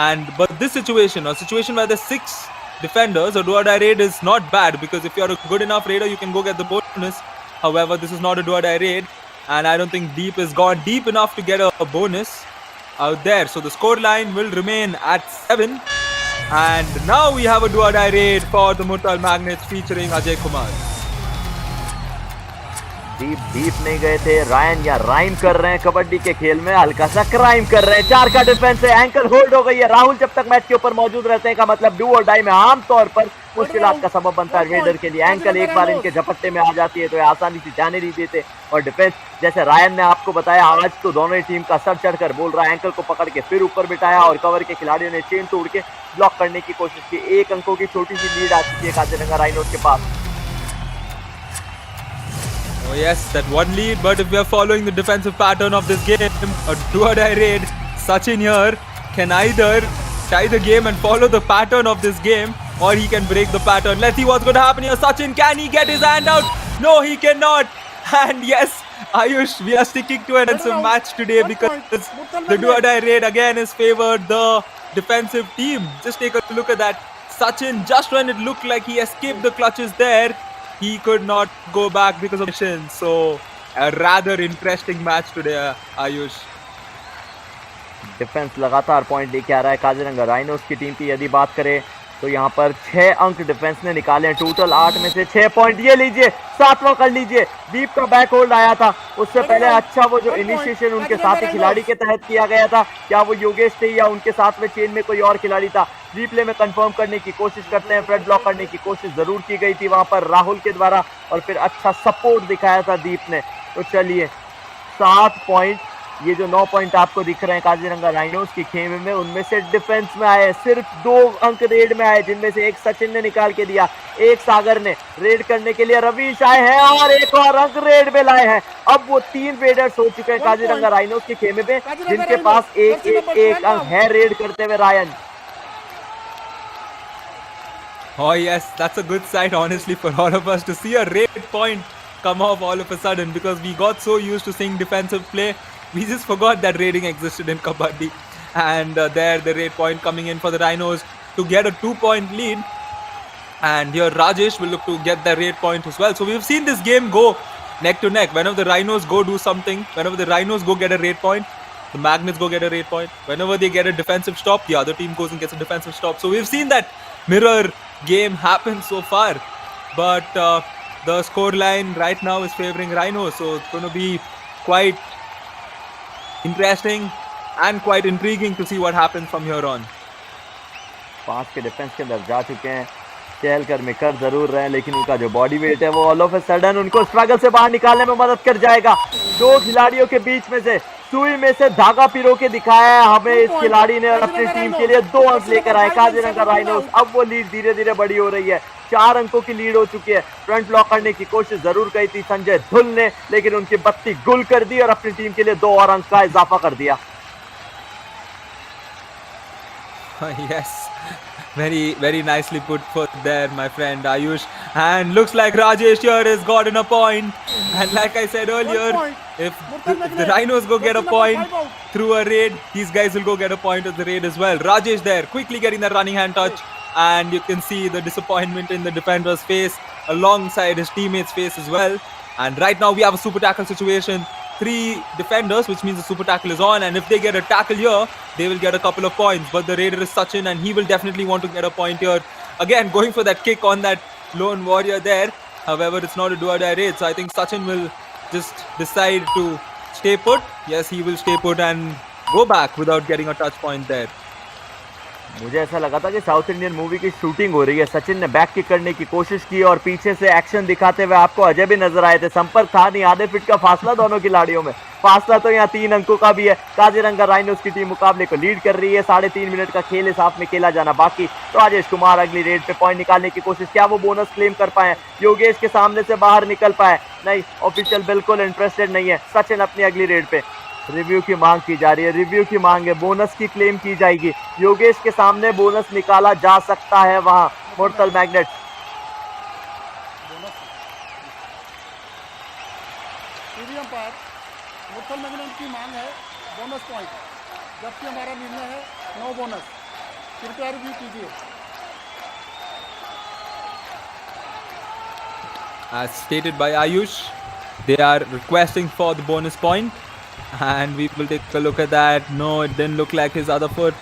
And but this situation, a situation where there's 6 defenders, a do or die raid is not bad, because if you're a good enough raider, you can go get the bonus. However, this is not a do or die raid, and I don't think Deep has gone deep enough to get a bonus out there. So the score line will remain at 7. And now we have a do or die raid for the Murthal Magnets featuring Ajay Kumar. Deep नहीं गए थे, Ryan या rhyme कर रहे हैं कबड्डी के खेल में, हल्का सा क्राइम कर रहे हैं। 4 का डिफेंस है, एंकल होल्ड हो गई है। राहुल जब तक मैच के ऊपर मौजूद रहते हैं का मतलब डू और डाई में आमतौर पर मुश्किलात का सबब बनता है रेडर के लिए। एंकल एक बार इनके झपट्टे में आ जाती है तो आसानी से जाने नहीं देते। और डिफेंस, जैसे रायन ने आपको बताया, आज तो दोनों ही टीम का सर चढ़कर बोल रहा है। एंकल को पकड़ के फिर ऊपर बिठाया और कवर के खिलाड़ियों ने चेन तोड़ के ब्लॉक करने की कोशिश की। 1 अंकों की छोटी सी लीड आ चुकी है काजीरंगा राइनोस के पास। Oh yes, that one lead, but if we are following the defensive pattern of this game, a do or die raid, Sachin here can either tie the game and follow the pattern of this game, or he can break the pattern. Let's see what's going to happen here. Sachin, can he get his hand out? No, he cannot. And yes, Ayush, we are sticking to an defensive match today because the do or die raid again is favored the defensive team. Just take a look at that. Sachin, just when it looked like he escaped the clutches there, he could not go back because of mission. So a rather interesting match today, Ayush. Defence लगातार point लेके आ रहा है Kaziranga rhinos की team की। यदि बात करें तो यहाँ पर 6 अंक डिफेंस ने निकाले हैं, टोटल 8 में से 6 पॉइंट। ये लीजिए, 7वां कर लीजिए। दीप का बैक होल्ड आया था, उससे पहले अच्छा वो जो इनिशिएशन उनके साथ ही खिलाड़ी के तहत किया गया था, क्या वो योगेश थे या उनके साथ में चेन में कोई और खिलाड़ी था, रिप्ले में कंफर्म करने की कोशिश करते हैं। फ्रंट ब्लॉक करने की कोशिश जरूर की गई थी वहां पर राहुल के द्वारा, और फिर अच्छा सपोर्ट दिखाया था दीप ने। तो चलिए, 7 पॉइंट, ये जो 9 पॉइंट आपको दिख रहे हैं काजीरंगा राइनोस की खेमे में, उनमें से डिफेंस में आए सिर्फ 2 अंक रेड में आए, जिनमें से एक सचिन ने निकाल के दिया, एक सागर ने। रेड करने के लिए रवीश आए हैं और एक और अंक रेड में लाए हैं। अब वो 3 रेडर्स हो चुके हैं काजीरंगा राइनोस के खेमे में, जिनके पास एक अंक है रेड करते हुए Ryan. Oh yes, that's a good sight honestly for all of us to see a raid point come off all of a sudden, because we got so used to seeing defensive play, we just forgot that raiding existed in Kabaddi. And there the raid point coming in for the Rhinos to get a 2-point lead, and here Rajesh will look to get the raid point as well. So we've seen this game go neck to neck. Whenever the Rhinos go do something, whenever the Rhinos go get a raid point, the Magnets go get a raid point. Whenever they get a defensive stop, the other team goes and gets a defensive stop. So we've seen that mirror game happen so far, but the score line right now is favoring Rhinos, so it's going to be quite interesting and quite intriguing to see what happens from here on. 5 के defence के अंदर जा चुके हैं, चहल कर में कर जरूर रहे हैं, लेकिन उनका जो बॉडी वेट है वो ऑल ऑफ ए सडन उनको स्ट्रगल से बाहर निकालने में मदद कर जाएगा। 2 खिलाड़ियों के बीच में से सुई में से धागा पिरो के दिखाया है हमें इस खिलाड़ी ने, और अपनी टीम के लिए 2 अंक लेकर आए काजीरंगा राइनोस। अब वो लीड धीरे धीरे बड़ी हो रही है, 4 अंकों की लीड हो चुकी है। फ्रंट ब्लॉक करने की कोशिश जरूर की थी संजय धुल ने, लेकिन उनकी बत्ती गुल कर दी और अपनी टीम के लिए 2 और अंक का इजाफा कर दिया। Yes, very nicely put forth there, my friend Ayush. And looks like Rajesh here has gotten a point. And like I said earlier, if the Rhinos go get a point through a raid, these guys will go get a point of the raid as well. Rajesh there, quickly getting the running hand touch. And you can see the disappointment in the defender's face alongside his teammates' face as well. And right now we have a super tackle situation. 3 defenders, which means the super tackle is on, and if they get a tackle here, they will get a couple of points. But the raider is Sachin, and he will definitely want to get a point here. Again, going for that kick on that lone warrior there. However, it's not a do-or-die raid, so I think Sachin will just decide to stay put. Yes, he will stay put and go back without getting a touch point there. मुझे ऐसा लगा था कि south Indian movie की shooting हो रही है। सचिन ने बैक किक करने की कोशिश की और पीछे से एक्शन दिखाते हुए आपको अजय भी नजर आए थे। संपर्क था नहीं, आधे फीट का फासला दोनों खिलाड़ियों में। फासला तो यहाँ 3 अंकों का भी है। काजीरंगा राइनोस की टीम मुकाबले को लीड कर रही है। 3.5 मिनट का खेल इस हाफ में खेला जाना बाकी। तो राजेश कुमार अगली रेड पे पॉइंट निकालने की कोशिश, क्या वो बोनस क्लेम कर पाए? योगेश के सामने से बाहर निकल पाए? नहीं, ऑफिशियल बिल्कुल इंटरेस्टेड नहीं है। सचिन अपनी अगली रेड पे, रिव्यू की मांग की जा रही है, रिव्यू की मांग है, बोनस की क्लेम की जाएगी। योगेश के सामने बोनस निकाला जा सकता है वहां। मुर्तल मैग्नेट मुर्तल मैग्नेट की मांग है बोनस पॉइंट, जबकि हमारा निर्णय है नो बोनस। कृपया रिव्यू कीजिए। As stated by Ayush, they are requesting for the bonus point. And we will take a look at that. No, it didn't look like his other foot.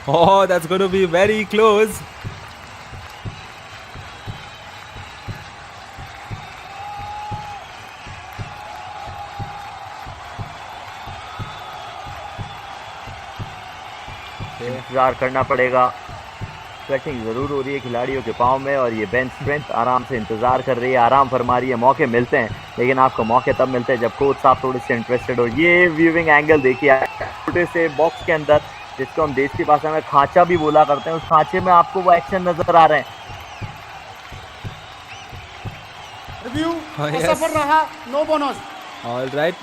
Oh, that's going to be very close. इंतजार करना पड़ेगा। Sweating जरूर हो रही है खिलाड़ियों के पाँव में और ये बेंच स्ट्रेंथ आराम से इंतजार कर रही है, आराम फरमा रही है। मौके मिलते हैं, लेकिन आपको मौके तब मिलते हैं जब कोच साहब थोड़े से इंटरेस्टेड हो। ये व्यूइंग एंगल देखिए, छोटे से बॉक्स के अंदर, जिसको हम देश की भाषा में खांचा भी बोला करते हैं, उस खांचे में आपको वो एक्शन नजर आ रहे हैं। रिव्यू असफल रहा, no bonus. All right.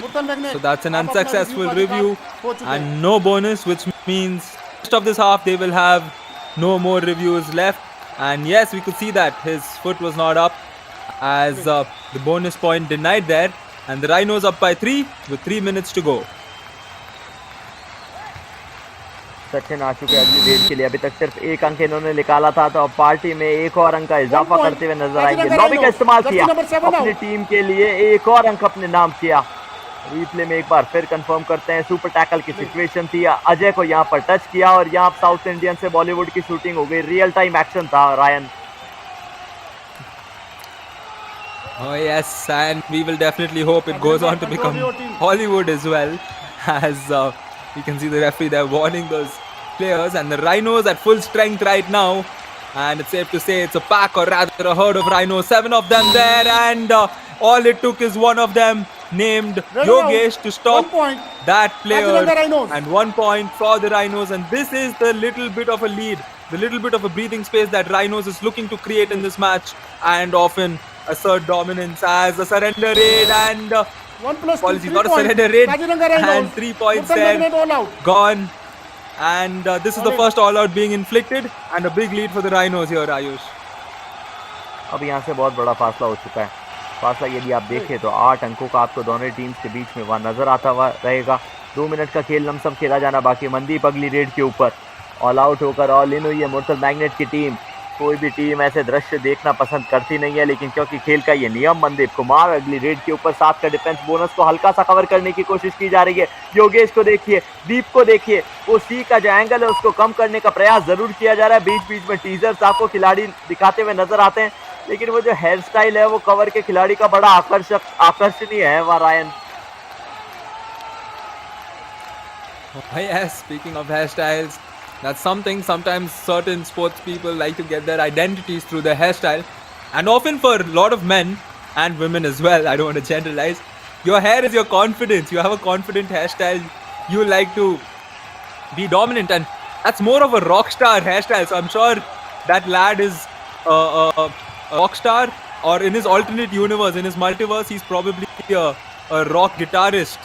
So that's an unsuccessful review and no bonus, which means rest of this half they will have no more reviews left. And yes, we could see that his foot was not up as the bonus point denied there. And the Rhinos up by 3 with 3 minutes to go. Sachin आ चुके अगली red के लिए। अभी तक सिर्फ 1 अंक इन्होंने निकाला था, तो अब पार्टी में एक और अंक का इजाफा करते हुए नजर आएंगे। लॉबी का इस्तेमाल किया अपनी टीम के लिए, एक और अंक अपने नाम किया। रिप्ले में एक बार फिर कंफर्म करते हैं, सुपर टैकल की सिचुएशन थी। अजय को यहाँ पर टच किया और यहाँ साउथ इंडियन से बॉलीवुड की शूटिंग हो गई। रियल टाइम एक्शन था Ryan. Oh yes, and we will definitely hope it goes on to become Hollywood as well, as you can see the referee there warning those players. And the Rhinos at full strength right now, and it's safe to say it's a pack or rather a herd of Rhinos. 7 of them there, and all it took is one of them named Yogesh to stop that player, and 1 point for the Rhinos. And this is the little bit of a lead, the little bit of a breathing space that Rhinos is looking to create in this match and often assert dominance as a surrender raid. And apologies, not a surrender raid, and 3 points there gone. And this is the first all out being inflicted and a big lead for the Rhinos here, Ayush. अब यहाँ से बहुत बड़ा फासला हो चुका है। फासला यदि आप देखें तो 8 अंकों का आपको दोनों टीम्स के बीच में वहाँ नजर आता हुआ रहेगा। 2 मिनट का खेल लमसम खेला जाना बाकी। मनदीप अगली रेड के ऊपर ऑल आउट होकर ऑल इन हुई है मुर्तल मैग्नेट की टीम। कोई भी टीम ऐसे दृश्य देखना पसंद करती नहीं है, लेकिन क्योंकि खेल का ये नियम, मनदीप कुमार अगली रेड के ऊपर 7 का डिफेंस बोनस को हल्का सा कवर करने की कोशिश की जा रही है। योगेश को देखिए, दीप को देखिए, वो सी का जो एंगल है उसको कम करने का प्रयास जरूर किया जा रहा है। बीच बीच में टीजर्स आपको खिलाड़ी दिखाते हुए नजर आते हैं, लेकिन वो जो हेयर स्टाइल है वो कवर के खिलाड़ी का बड़ा आकर्षणीय है वहाँ Ryan. Yes, speaking of hairstyles, that's something sometimes certain sports people like to get their identities through their hairstyle, and often for a lot of men and women as well, I don't want to generalize, your hair is your confidence. You have a confident hairstyle, you like to be dominant, and that's more of a rock star hairstyle. So I'm sure that lad is a rock star, or in his alternate universe, in his multiverse, he's probably a rock guitarist.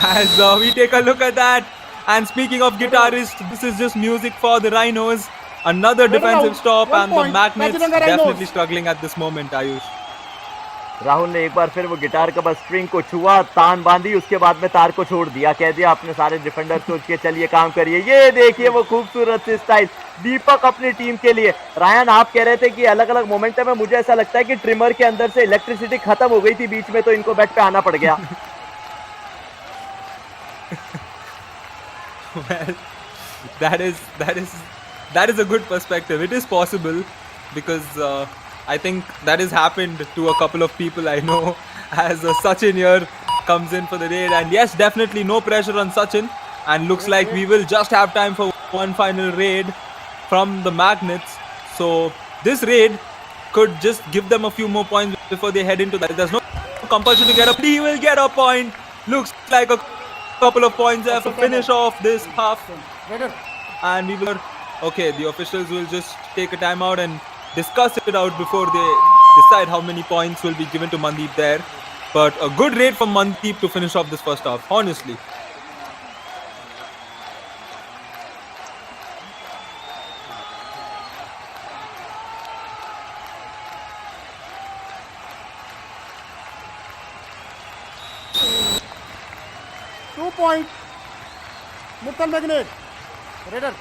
As we take a look at that, And speaking of guitarists, this is just music for the Rhinos. Another defensive stop, and the Magnets Kaziranga Rhinos. definitely struggling at this moment, Ayush. Rahul ने एक बार फिर वो guitar का बस string को छुआ, तान बांधी, उसके बाद में तार को छोड़ दिया, कह दिया अपने सारे डिफेंडर्स को के चलिए काम करिए। ये देखिए वो खूबसूरत सी स्टाइल दीपक अपनी टीम के लिए। रायन, आप कह रहे थे कि अलग अलग मोमेंटम में मुझे ऐसा लगता है कि ट्रिमर के अंदर से इलेक्ट्रिसिटी खत्म हो गई थी बीच में, तो इनको बैट पे आना पड़ गया। Well, that is a good perspective. It is possible because I think that has happened to a couple of people I know, as Sachin here comes in for the raid. And yes, definitely no pressure on Sachin, and looks like we will just have time for one final raid from the Magnets. So this raid could just give them a few more points before they head into that. There's no compulsion to get a. He will get a point. Looks like a couple of points there for finish off this half. And we will. Okay, the officials will just take a timeout and discuss it out before they decide how many points will be given to Mandeep there. But a good raid from Mandeep to finish off this first half, honestly. Point. Murthal Magnet. Raider.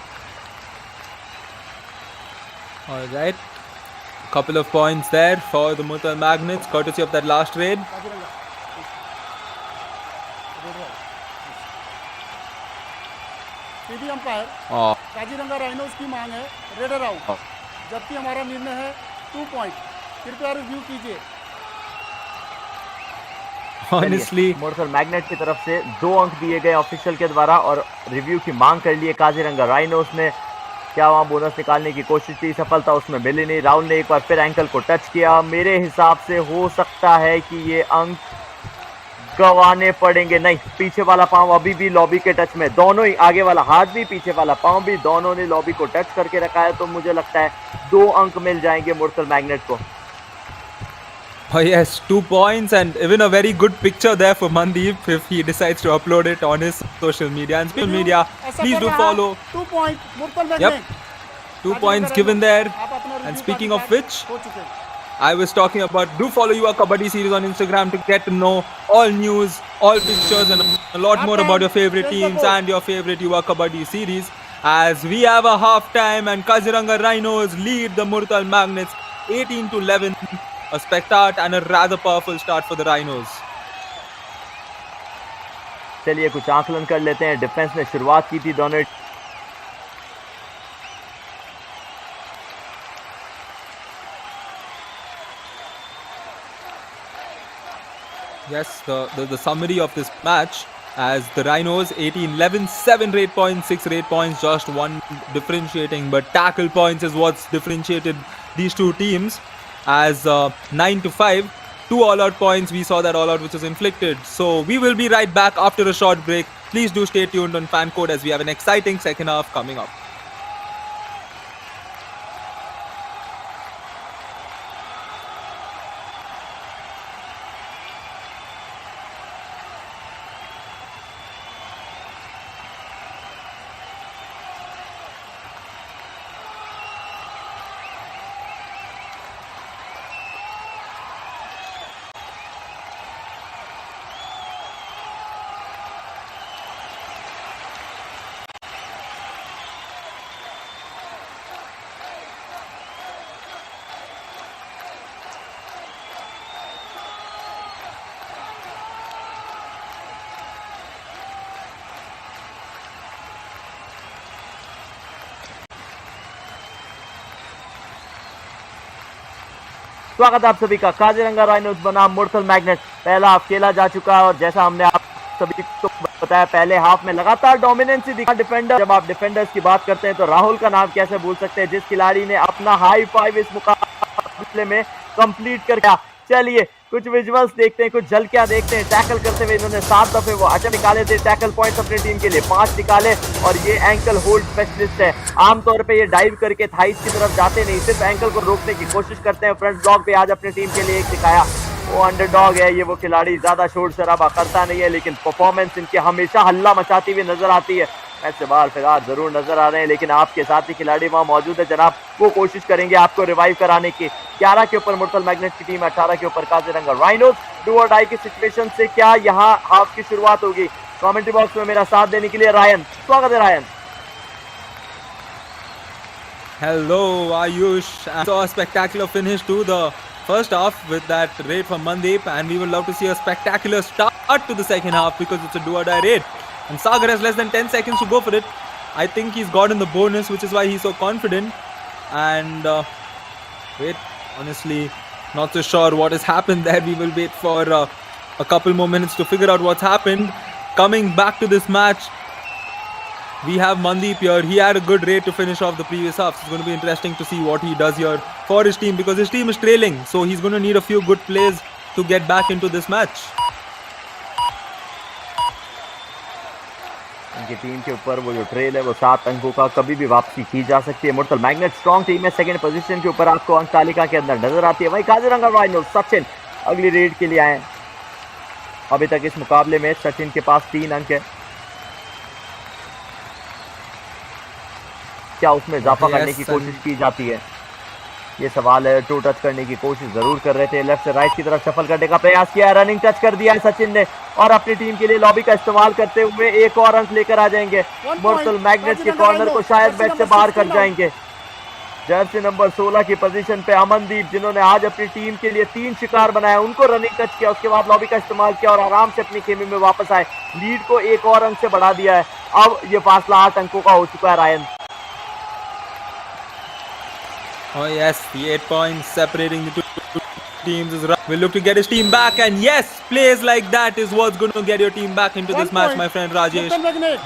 All right. Couple of points there for the Murthal Magnets, courtesy of that last raid. Sidhi umpire Kaziranga rhinos की मांग है raider out, जबकि हमारा निर्णय है 2 point. कृपया review कीजिए। Honestly, Murthal magnet की तरफ से 2 अंक दिए गए ऑफिशियल के द्वारा और रिव्यू की मांग कर लिए काजीरंगा राइनोस ने। क्या वहां बोनस निकालने की कोशिश की, सफलता उसमें मिली नहीं। राहुल ने एक बार फिर एंकल को टच किया। मेरे हिसाब से हो सकता है कि ये अंक गंवाने पड़ेंगे। नहीं, पीछे वाला पांव अभी भी लॉबी के टच में, दोनों ही, आगे वाला हाथ भी पीछे वाला पांव भी, दोनों ने लॉबी को टच करके रखा है। तो मुझे लगता है 2 अंक मिल जाएंगे मुरथल मैग्नेट को। oh yes, 2 points, and even a very good picture there for Mandeep if he decides to upload it on his social media. And social media, please do follow. 2 point Murthal Yep, magnet. 2 points given there. And speaking of which, I was talking about, do follow Yuva Kabaddi series on Instagram to get to know all news, all pictures, and a lot more about your favorite teams and your favorite Yuva Kabaddi series. As we have a half time and Kaziranga Rhinos lead the Murthal Magnets 18-11. A spectacular and a rather powerful start for the Rhinos. चलिए कुछ आकलन कर लेते हैं। Defence ने शुरुआत की थी दोनों। Yes, the summary of this match, as the Rhinos 18-11, 7 raid points, 6 raid points, just 1 differentiating, but tackle points is what's differentiated these two teams. As 9-5, 2 all-out points. We saw that all-out which was inflicted. So we will be right back after a short break. Please do stay tuned on Fan Code as we have an exciting second half coming up. स्वागत है आप सभी का। Kaziranga Rhinos बनाम Murthal magnet. पहला half खेला जा चुका है और जैसा हमने आप सभी को बताया, पहले हाफ में लगातार डोमिनेंसी दिखा डिफेंडर। जब आप डिफेंडर्स की बात करते हैं तो राहुल का नाम कैसे भूल सकते हैं, जिस खिलाड़ी ने अपना हाई 5 इस मुकाबले में कंप्लीट कर दिया। चलिए कुछ विजुअल्स देखते हैं, कुछ झलकियां देखते हैं। टैकल करते हुए इन्होंने 7 दफे वो अटैम्प्ट निकाले थे। टैकल पॉइंट्स अपनी टीम के लिए 5 निकाले और ये एंकल होल्ड स्पेशलिस्ट है। आमतौर पे ये डाइव करके थाइस की तरफ जाते नहीं, सिर्फ एंकल को रोकने की कोशिश करते हैं। फ्रंट ब्लॉक पे आज अपनी टीम के लिए एक दिखाया। वो अंडरडॉग है, ये वो खिलाड़ी ज्यादा शोर शराबा करता नहीं है, लेकिन परफॉर्मेंस इनके हमेशा हल्ला मचाती हुई नजर आती है। मैच से बाहर फिलहाल जरूर नजर आ रहे हैं, लेकिन आपके साथ ही खिलाड़ी वहां मौजूद है जनाब, वो कोशिश करेंगे आपको रिवाइव कराने की। 11 के ऊपर मुर्तल मैग्नेट्स की टीम, 18 के ऊपर काजीरंगा राइनोस। डू और डाई की सिचुएशन से क्या यहाँ हाफ की शुरुआत होगी? कमेंट्री बॉक्स में मेरा साथ देने के लिए रायन, स्वागत है Ryan. Hello, Ayush. And saw a spectacular finish to the first half with that raid from Mandeep, and we would love to see a spectacular start to the second half because it's a do or die raid. And Sagar has less than 10 seconds to go for it. I think he's gotten the bonus, which is why he's so confident. And wait, honestly, not so sure what has happened there. We will wait for a couple more minutes to figure out what's happened. Coming back to this match, we have Mandeep here. He had a good raid to finish off the previous half. So it's going to be interesting to see what he does here for his team because his team is trailing. So he's going to need a few good plays to get back into this match. उनकी team के ऊपर वो जो trail है वो 7 अंकों का, कभी भी वापसी की जा सकती है। मुर्तल मैग्नेट स्ट्रॉन्ग टीम है, सेकंड पोजीशन के ऊपर आपको अंक तालिका के अंदर नजर आती है। वहीं काजीरंगा राइनोस सचिन अगली रेड के लिए आए। अभी तक इस मुकाबले में सचिन के पास 3 अंक है। क्या उसमें इजाफा करने की कोशिश की जाती है, ये सवाल है। टू टच करने की कोशिश जरूर कर रहे थे, लेफ्ट से राइट की तरफ शफल करने का प्रयास किया है, रनिंग टच कर दिया है सचिन ने और अपनी टीम के लिए लॉबी का इस्तेमाल करते हुए एक और अंक लेकर आ जाएंगे। मुर्तल मैग्नेट्स के कॉर्नर को शायद मैच से बाहर कर जाएंगे। जर्सी नंबर 16 की पोजीशन पे अमनदीप, जिन्होंने आज अपनी टीम के लिए 3 शिकार बनाया, उनको रनिंग टच किया, उसके बाद लॉबी का इस्तेमाल किया और आराम से अपनी खेमे में वापस आए। लीड को एक और अंक से बढ़ा दिया है। अब ये फासला 8 अंकों का हो चुका है Ryan. Oh yes, the 8 points separating the two teams is right. We'll look to get his team back, and yes, plays like that is what's going to get your team back into this match, my friend Rajesh.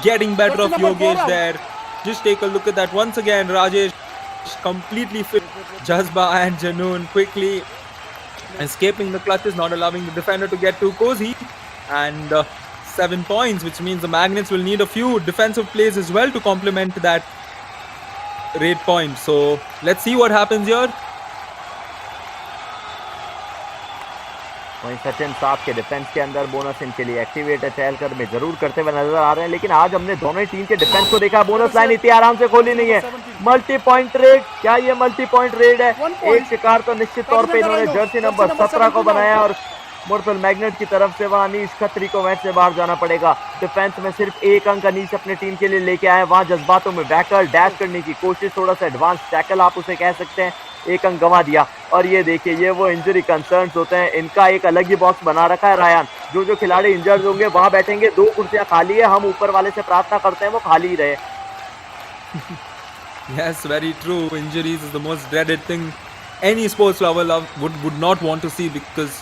Getting better of Yogesh there. Just take a look at that once again. Rajesh completely fit. Jazba and Janoon quickly escaping the clutches, not allowing the defender to get too cozy. And 7 points, which means the Magnets will need a few defensive plays as well to complement that raid point. So let's see what happens here. वहीं सचिन 7 के defence के अंदर, bonus इनके लिए activate है, चहलकर में जरूर करते हुए नजर आ रहे हैं, लेकिन आज हमने दोनों ही टीम के डिफेंस को देखा। बोनस लाइन इतनी आराम से खोली नहीं है। मल्टी पॉइंट रेड, क्या ये मल्टी पॉइंट रेड है? एक शिकार तो निश्चित तौर पे इन्होंने जर्सी नंबर 17 को बनाया और मुर्तल मैग्नेट की तरफ से वहां अनीश खत्री को मैच से बाहर जाना पड़ेगा। डिफेंस में सिर्फ 1 अंक अनीश अपने टीम के लिए लेके आए। वहां जज्बातों में बैकर डैश करने की कोशिश, थोड़ा सा एडवांस टैकल आप उसे कह सकते हैं, 1 अंक गंवा दिया। और ये देखिए, ये वो इंजरी कंसर्न्स होते हैं, इनका एक अलग ही बॉक्स बना रखा है रायन। जो खिलाड़ी इंजर्ड होंगे वहां बैठेंगे। 2 कुर्सियां खाली है, हम ऊपर वाले से प्रार्थना करते हैं वो खाली ही रहे। Yes, very true. Injuries is the most dreaded thing any sports lover would not want to see because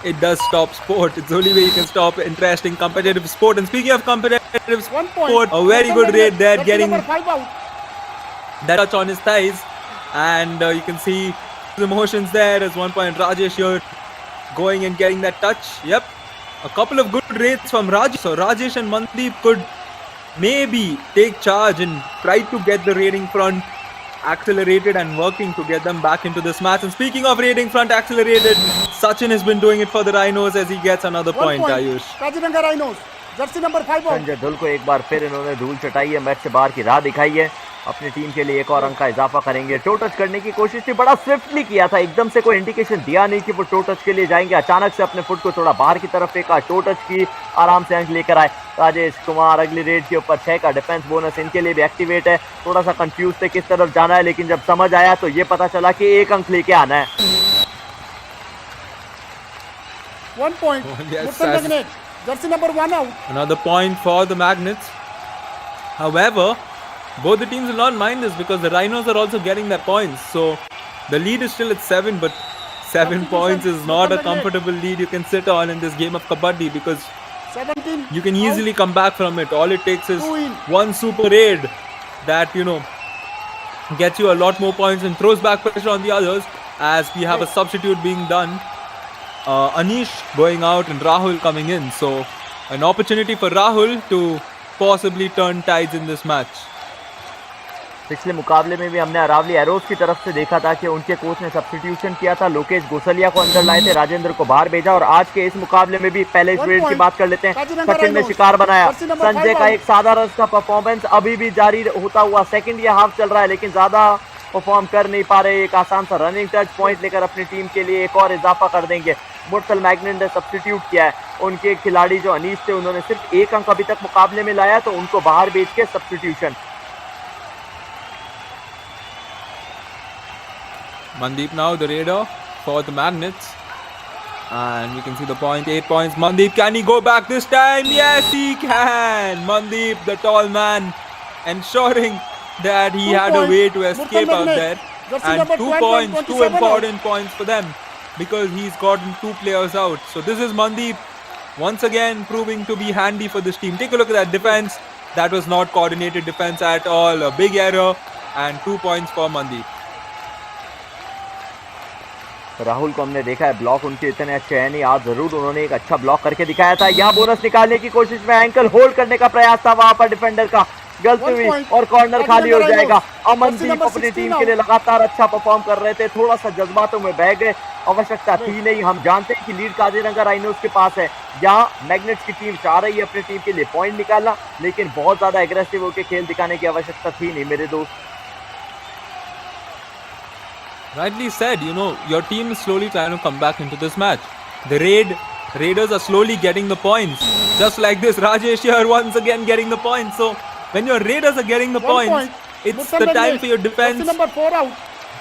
it does stop sport. It's the only way you can stop interesting competitive sport. And speaking of competitive sport, a very good raid there, getting that touch on his thighs, and you can see his emotions there. As 1 point Rajesh here going and getting that touch. Yep, a couple of good raids from Rajesh. So Rajesh and Mandeep could maybe take charge and try to get the raiding front accelerated and working to get them back into this match. And speaking of raiding front accelerated, Sachin has been doing it for the Rhinos as he gets another point, Ayush. Kaziranga rhinos, Jersey number 5 Sanjay धुल को एक बार फिर इन्होंने धूल चटाई है, match से बाहर की राह दिखाई है। अपनी टीम के लिए एक और अंक का इजाफा करेंगे। टो टच करने की कोशिश थी, बड़ा स्विफ्टली किया था, एकदम से कोई इंडिकेशन दिया नहीं कि वो टो टच के लिए जाएंगे। अचानक से अपने फुट को थोड़ा बाहर की तरफ फेंका, टो टच की, आराम से अंक लेकर आए। राजेश कुमार अगली रेड के ऊपर 6 का डिफेंस बोनस इनके लिए भी एक्टिवेट है। थोड़ा सा कंफ्यूज थे किस तरफ जाना है, लेकिन जब समझ आया तो ये पता चला कि 1 अंक लेके आना है। 1 point. Murthal Magnet, jersey number 1 out. Another point for the Magnets. However, both the teams will not mind this because the Rhinos are also getting their points. So the lead is still at 7, but 7 points is not a comfortable lead you can sit on in this game of Kabaddi because 17 you can easily come back from it. All it takes is one super raid that, gets you a lot more points and throws back pressure on the others as we have a substitute being done. Anish going out and Rahul coming in. So an opportunity for Rahul to possibly turn tides in this match. पिछले मुकाबले में भी हमने Aravalli arrows की तरफ से देखा था कि उनके कोच ने सब्स्टिट्यूशन किया था, लोकेश गोसलिया को अंदर लाए थे, राजेंद्र को बाहर भेजा। और आज के इस मुकाबले में भी पहले इस रेड की बात कर लेते हैं, सचिन ने शिकार बनाया। संजय का एक साधारण सा परफॉर्मेंस अभी भी जारी होता हुआ सेकंड या हाफ चल रहा है, लेकिन ज्यादा परफॉर्म कर नहीं पा रहे। एक आसान सा रनिंग टच पॉइंट लेकर अपनी टीम के लिए एक और इजाफा कर देंगे। मुर्तल मैग्नेट ने सब्स्टिट्यूट किया है, उनके खिलाड़ी जो अनीस थे उन्होंने सिर्फ 1 अंक अभी तक मुकाबले में लाया, तो उनको बाहर भेज के substitution. Mandeep now the raider for the Magnets, and we can see the point, 8 points. Mandeep, can he go back this time? Yes, he can. Mandeep, the tall man, ensuring that he had a way to escape out there, and 2 points, 2 important points for them, because he's gotten 2 players out. So this is Mandeep once again proving to be handy for this team. Take a look at that defense. That was not coordinated defense at all. A big error, and 2 points for Mandeep. Rahul को हमने देखा है, block उनके इतने अच्छे हैं नहीं, आज जरूर उन्होंने एक अच्छा ब्लॉक करके दिखाया था। यहाँ बोनस निकालने की कोशिश में एंकल होल्ड करने का प्रयास था, वहां पर डिफेंडर का गलती हुई और कॉर्नर खाली हो जाएगा। अमनदीप अपनी टीम के लिए लगातार अच्छा परफॉर्म कर रहे थे, थोड़ा सा जज्बातों में बह गए, आवश्यकता थी नहीं। हम जानते हैं कि लीड काजीरंगा राइनोस के पास है, यहाँ मैग्नेट्स की टीम चाह रही है अपनी टीम के लिए पॉइंट निकालना, लेकिन बहुत ज्यादा एग्रेसिव होकर खेल दिखाने की आवश्यकता थी नहीं मेरे दोस्त। Rightly said, you know, your team is slowly trying to come back into this match. The Raiders are slowly getting the points. Just like this, Rajesh here once again getting the points. So, when your Raiders are getting the points, it's the time for your defense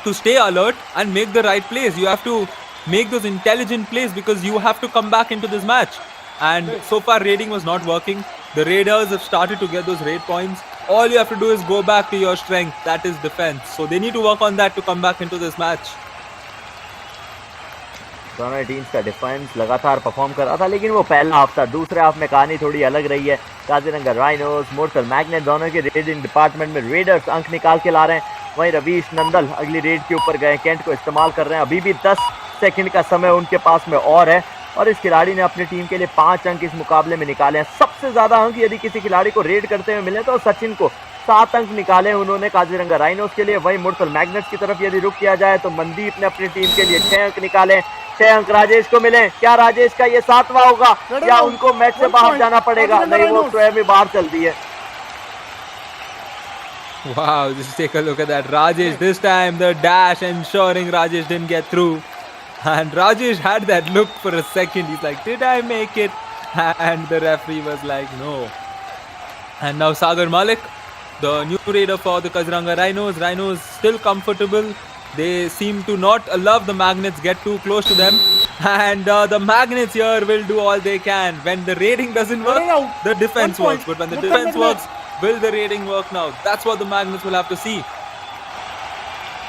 to stay alert and make the right plays. You have to make those intelligent plays because you have to come back into this match. And so far, raiding was not working. The Raiders have started to get those raid points. All you have to do is go back to your strength, that is defense. So they need to work on that to come back into this match. दोनों teams का defence लगातार perform कर रहा था, लेकिन वो पहला half था। दूसरे हाफ में कहानी थोड़ी अलग रही है। काजीरंगा राइनोस, मुर्तल मैग्नेट दोनों के रेडिंग डिपार्टमेंट में रेडर्स अंक निकाल के ला रहे हैं। वहीं रवीश नंदल अगली रेड के ऊपर गए, कैंट को इस्तेमाल कर रहे हैं। अभी भी 10 सेकंड का समय उनके पास में और है, और इस खिलाड़ी ने अपनी टीम के लिए 5 अंक इस मुकाबले में निकाले हैं। सबसे ज्यादा अंक यदि किसी खिलाड़ी को रेड करते हुए मिले तो सचिन को 7 अंक निकाले उन्होंने काजीरंगा राइनोस के लिए। वहीं मुर्तल मैग्नेट्स की तरफ यदि रुक किया जाए तो मनदीप ने अपनी टीम के लिए 6 अंक निकाले। 6 अंक राजेश को मिले। क्या राजेश का ये 7वां होगा या उनको मैच से बाहर जाना पड़ेगा? नहीं, वो स्वयं ही बाहर चल दी है। Wow, just take a look at that. Rajesh, this time the dash ensuring Rajesh didn't get through. And Rajesh had that look for a second. He's like, did I make it? And the referee was like, no. And now Sagar Malik, the new raider for the Kaziranga Rhinos. Rhinos still comfortable. They seem to not love the Magnets get too close to them. And the Magnets here will do all they can. When the raiding doesn't work, the defense works. But when the defense works, will the raiding work now? That's what the Magnets will have to see.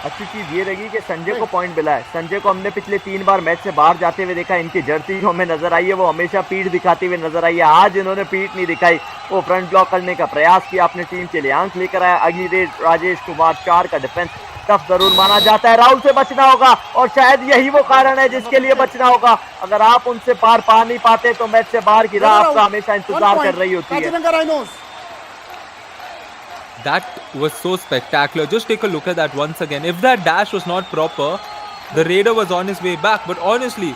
अच्छी चीज ये रही कि संजय को point मिला है। संजय को हमने पिछले 3 बार मैच से बाहर जाते हुए देखा। इनकी जर्सी जो हमें नजर आई है वो हमेशा पीठ दिखाती हुई नजर आई है। आज इन्होंने पीठ नहीं दिखाई, वो फ्रंट ब्लॉक करने का प्रयास किया, अपनी टीम के लिए अंक लेकर आया। अगली रेड राजेश कुमार 4 का डिफेंस टफ जरूर माना जाता है। राहुल से बचना होगा और शायद यही वो कारण है जिसके लिए बचना होगा। अगर आप उनसे पार पा नहीं पाते तो मैच से बाहर की राह आपका हमेशा इंतजार कर रही होती है। That was so spectacular. Just take a look at that once again. If that dash was not proper, the raider was on his way back. But honestly,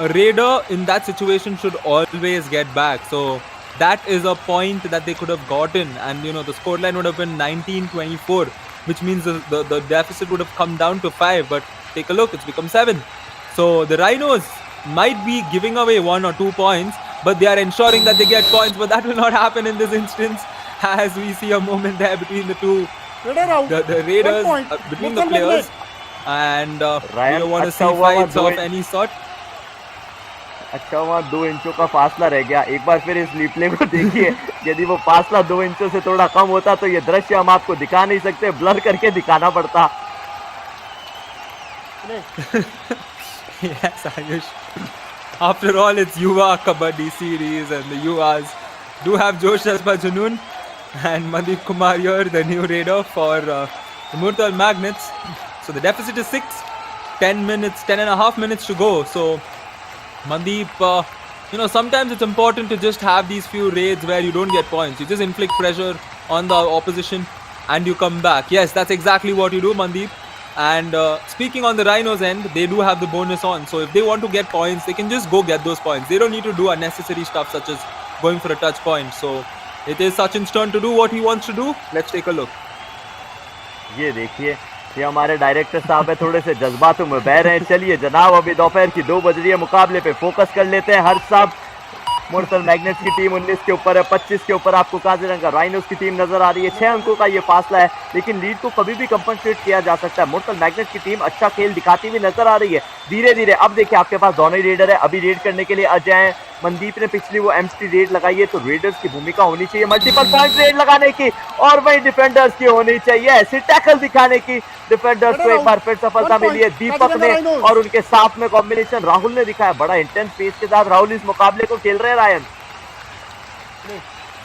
a raider in that situation should always get back. So that is a point that they could have gotten. And you know, the scoreline would have been 19-24, which means the deficit would have come down to 5. But take a look, it's become 7. So the Rhinos might be giving away 1 or 2 points, but they are ensuring that they get points. But that will not happen in this instance, as we see a moment there between the two, the Raiders, between the players, and we don't want to see fights of any sort. अच्छा हुआ 2 इंचों का फासला रह गया। एक बार फिर इस रिप्ले को देखिए, यदि वो फासला 2 इंचों से थोड़ा कम होता तो ये दृश्य हम आपको दिखा नहीं सकते, ब्लर करके दिखाना पड़ता। Yes, Ayush. After all, it's Yuva Kabaddi series, and the Yuvas do have Josh Jaspa Junoon. And Mandeep Kumar here, the new raider for the Murthal Magnets. So the deficit is 6, 10 minutes, 10 and a half minutes to go. So Mandeep, you know, sometimes it's important to just have these few raids where you don't get points. You just inflict pressure on the opposition and you come back. Yes, that's exactly what you do, Mandeep. And speaking on the Rhinos end, they do have the bonus on. So if they want to get points, they can just go get those points. They don't need to do unnecessary stuff such as going for a touch point. So it is Sachin's turn to do what he wants to do. Let's take a look. ये देखिए, ये हमारे director साहब है, थोड़े से जज्बातों में बह रहे हैं। चलिए जनाब, अभी दोपहर की 2 बज रही है, मुकाबले पे फोकस कर लेते हैं। हर्ष साहब, मुर्तल मैग्नेट्स की टीम 19 के ऊपर है, 25 के ऊपर आपको काजीरंगा राइनोस की टीम नजर आ रही है। 6 अंकों का ये फासला है, लेकिन लीड को कभी भी कंपनसेट किया जा सकता है। मुर्तल मैग्नेट्स की टीम अच्छा खेल दिखाती हुई नजर आ रही है धीरे धीरे। अब देखिए, आपके पास दोनों ही रेडर है, अभी रेड करने के लिए अजय हैं। मनदीप ने पिछली वो एमटी रेड लगाई है, तो रेडर्स की भूमिका होनी चाहिए मल्टीपल पॉइंट रेड लगाने की, और वही डिफेंडर्स की होनी चाहिए ऐसी टैकल दिखाने की। डिफेंडर्स को एक बार फिर सफलता मिली है दीपक ने, और उनके साथ में कॉम्बिनेशन राहुल ने दिखाया। बड़ा इंटेंस पेस के साथ राहुल इस मुकाबले को खेल रहे हैं। Ryan,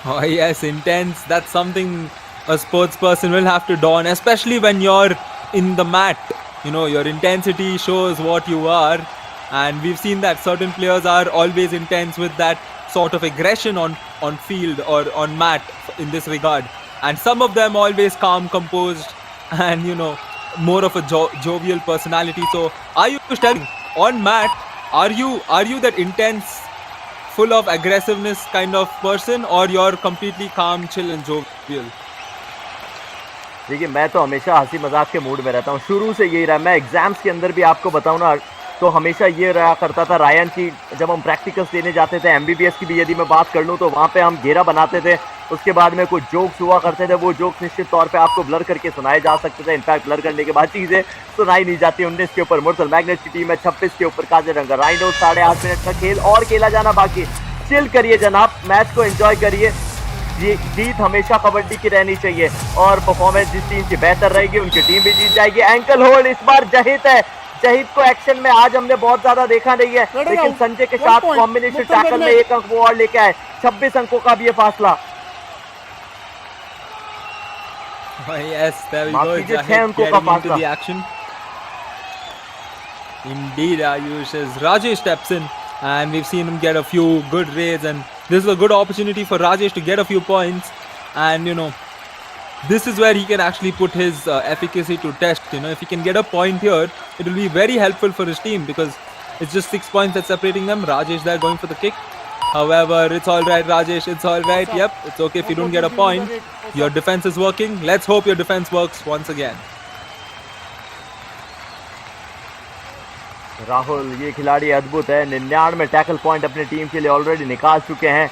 Oh yes, intense. That's something a sports person will have to don, especially when you're in the mat. You know, your intensity shows what you are, and we've seen that certain players are always intense with that sort of aggression on field or on mat in this regard. And some of them always calm, composed, and you know, more of a jovial personality. So, are you telling on mat? Are you that intense, full of aggressiveness kind of person, or you're completely calm, chill and jovial? देखिए, मैं तो हमेशा हंसी मजाक के mood में रहता हूँ, शुरू से यही रहा। मैं एग्जाम्स के अंदर भी आपको बताऊँ ना, तो हमेशा ये रहा करता था रायन की, जब हम प्रैक्टिकल्स देने जाते थे एमबीबीएस की भी यदि मैं बात कर लूँ, तो वहाँ पे हम घेरा बनाते थे। उसके बाद में कुछ जोक्स हुआ करते थे, वो जोक्स निश्चित तौर पे आपको ब्लर करके सुनाए जा सकते थे। इनफैक्ट ब्लर करने के बाद चीज़ें सुनाई नहीं जाती। 19 के ऊपर मुर्तल मैग्नेट्स की टीम है, 26 के ऊपर काजीरंगा राइनोस। 8.5 मिनट का खेल और खेला जाना बाकी। चिल करिए जनाब, मैच को एंजॉय करिए। ये जीत हमेशा कबड्डी की रहनी चाहिए, और परफॉर्मेंस जिस टीम की बेहतर रहेगी उनकी टीम भी जीत जाएगी। एंकल होल्ड इस बार जहित है। जहित को एक्शन में आज हमने बहुत ज्यादा देखा नहीं है, लेकिन संजय के साथ कॉम्बिनेशन टैकल में 1 अंक वो और लेके आए। 26 अंकों का भी ये फासला। Yes, there we go. 6 अंकों का फासला। The action. Indeed, Ayush, as Rajesh steps in, and we've seen him get a few good raids, and this is a good opportunity for Rajesh to get a few points, and you know, this is where he can actually put his efficacy to test. You know, if he can get a point here, it will be very helpful for his team, because it's just 6 points that's separating them. Rajesh there going for the kick. However, it's all right, Rajesh, it's all right. Yep, it's okay if you don't get a point. Your defense is working. Let's hope your defense works once again. Rahul, ये खिलाड़ी अद्भुत है। 99 tackle point अपनी team के लिए already निकाल चुके हैं।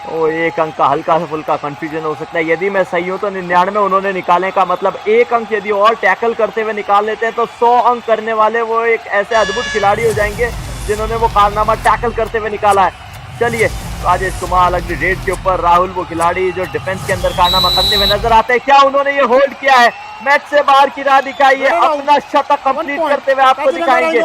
और 1 अंक का हल्का सा फुल्का कंफ्यूजन हो सकता है। यदि मैं सही हूं तो 99 उन्होंने निकालने का मतलब 1 अंक यदि और टैकल करते हुए निकाल लेते हैं, तो 100 अंक करने वाले वो एक ऐसे अद्भुत खिलाड़ी हो जाएंगे जिन्होंने वो कारनामा टैकल करते हुए निकाला है। चलिए, राजेश कुमार अगली रेड के ऊपर। राहुल वो खिलाड़ी जो डिफेंस के अंदर कारनामा करते हुए नजर आते हैं। क्या उन्होंने ये होल्ड किया है? मैच से बाहर की राह दिखाई है, अपना शतक कंप्लीट करते हुए आपको दिखाएंगे।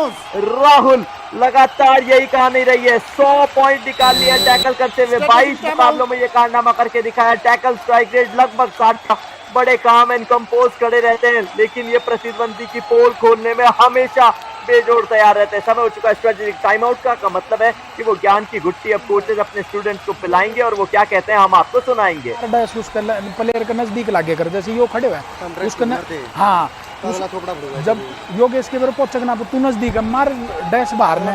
राहुल लगातार यही कहानी रही है, 100 पॉइंट निकाल लिया टैकल करते हुए। 22 मुकाबलों में ये कारनामा करके दिखाया। टैकल स्ट्राइक रेट लगभग 60 का। बड़े काम एंड कंपोज खड़े रहते हैं, लेकिन ये प्रतिद्वंदी की पोल खोलने में हमेशा बेजोड़ तैयार रहते हैं। समय हो चुका है स्ट्रेटेजिक टाइम आउट का मतलब है कि वो ज्ञान की गुट्टी अब कोचेज अपने स्टूडेंट्स को पिलाएंगे, और वो क्या कहते हैं हम आपको सुनाएंगे। प्लेयर के नजदीक लागे कर, जैसे यो खड़े हुए उसका हाँ, जब योगेश के पोचक ना तू नजदीक है, मार डैश बाहर में।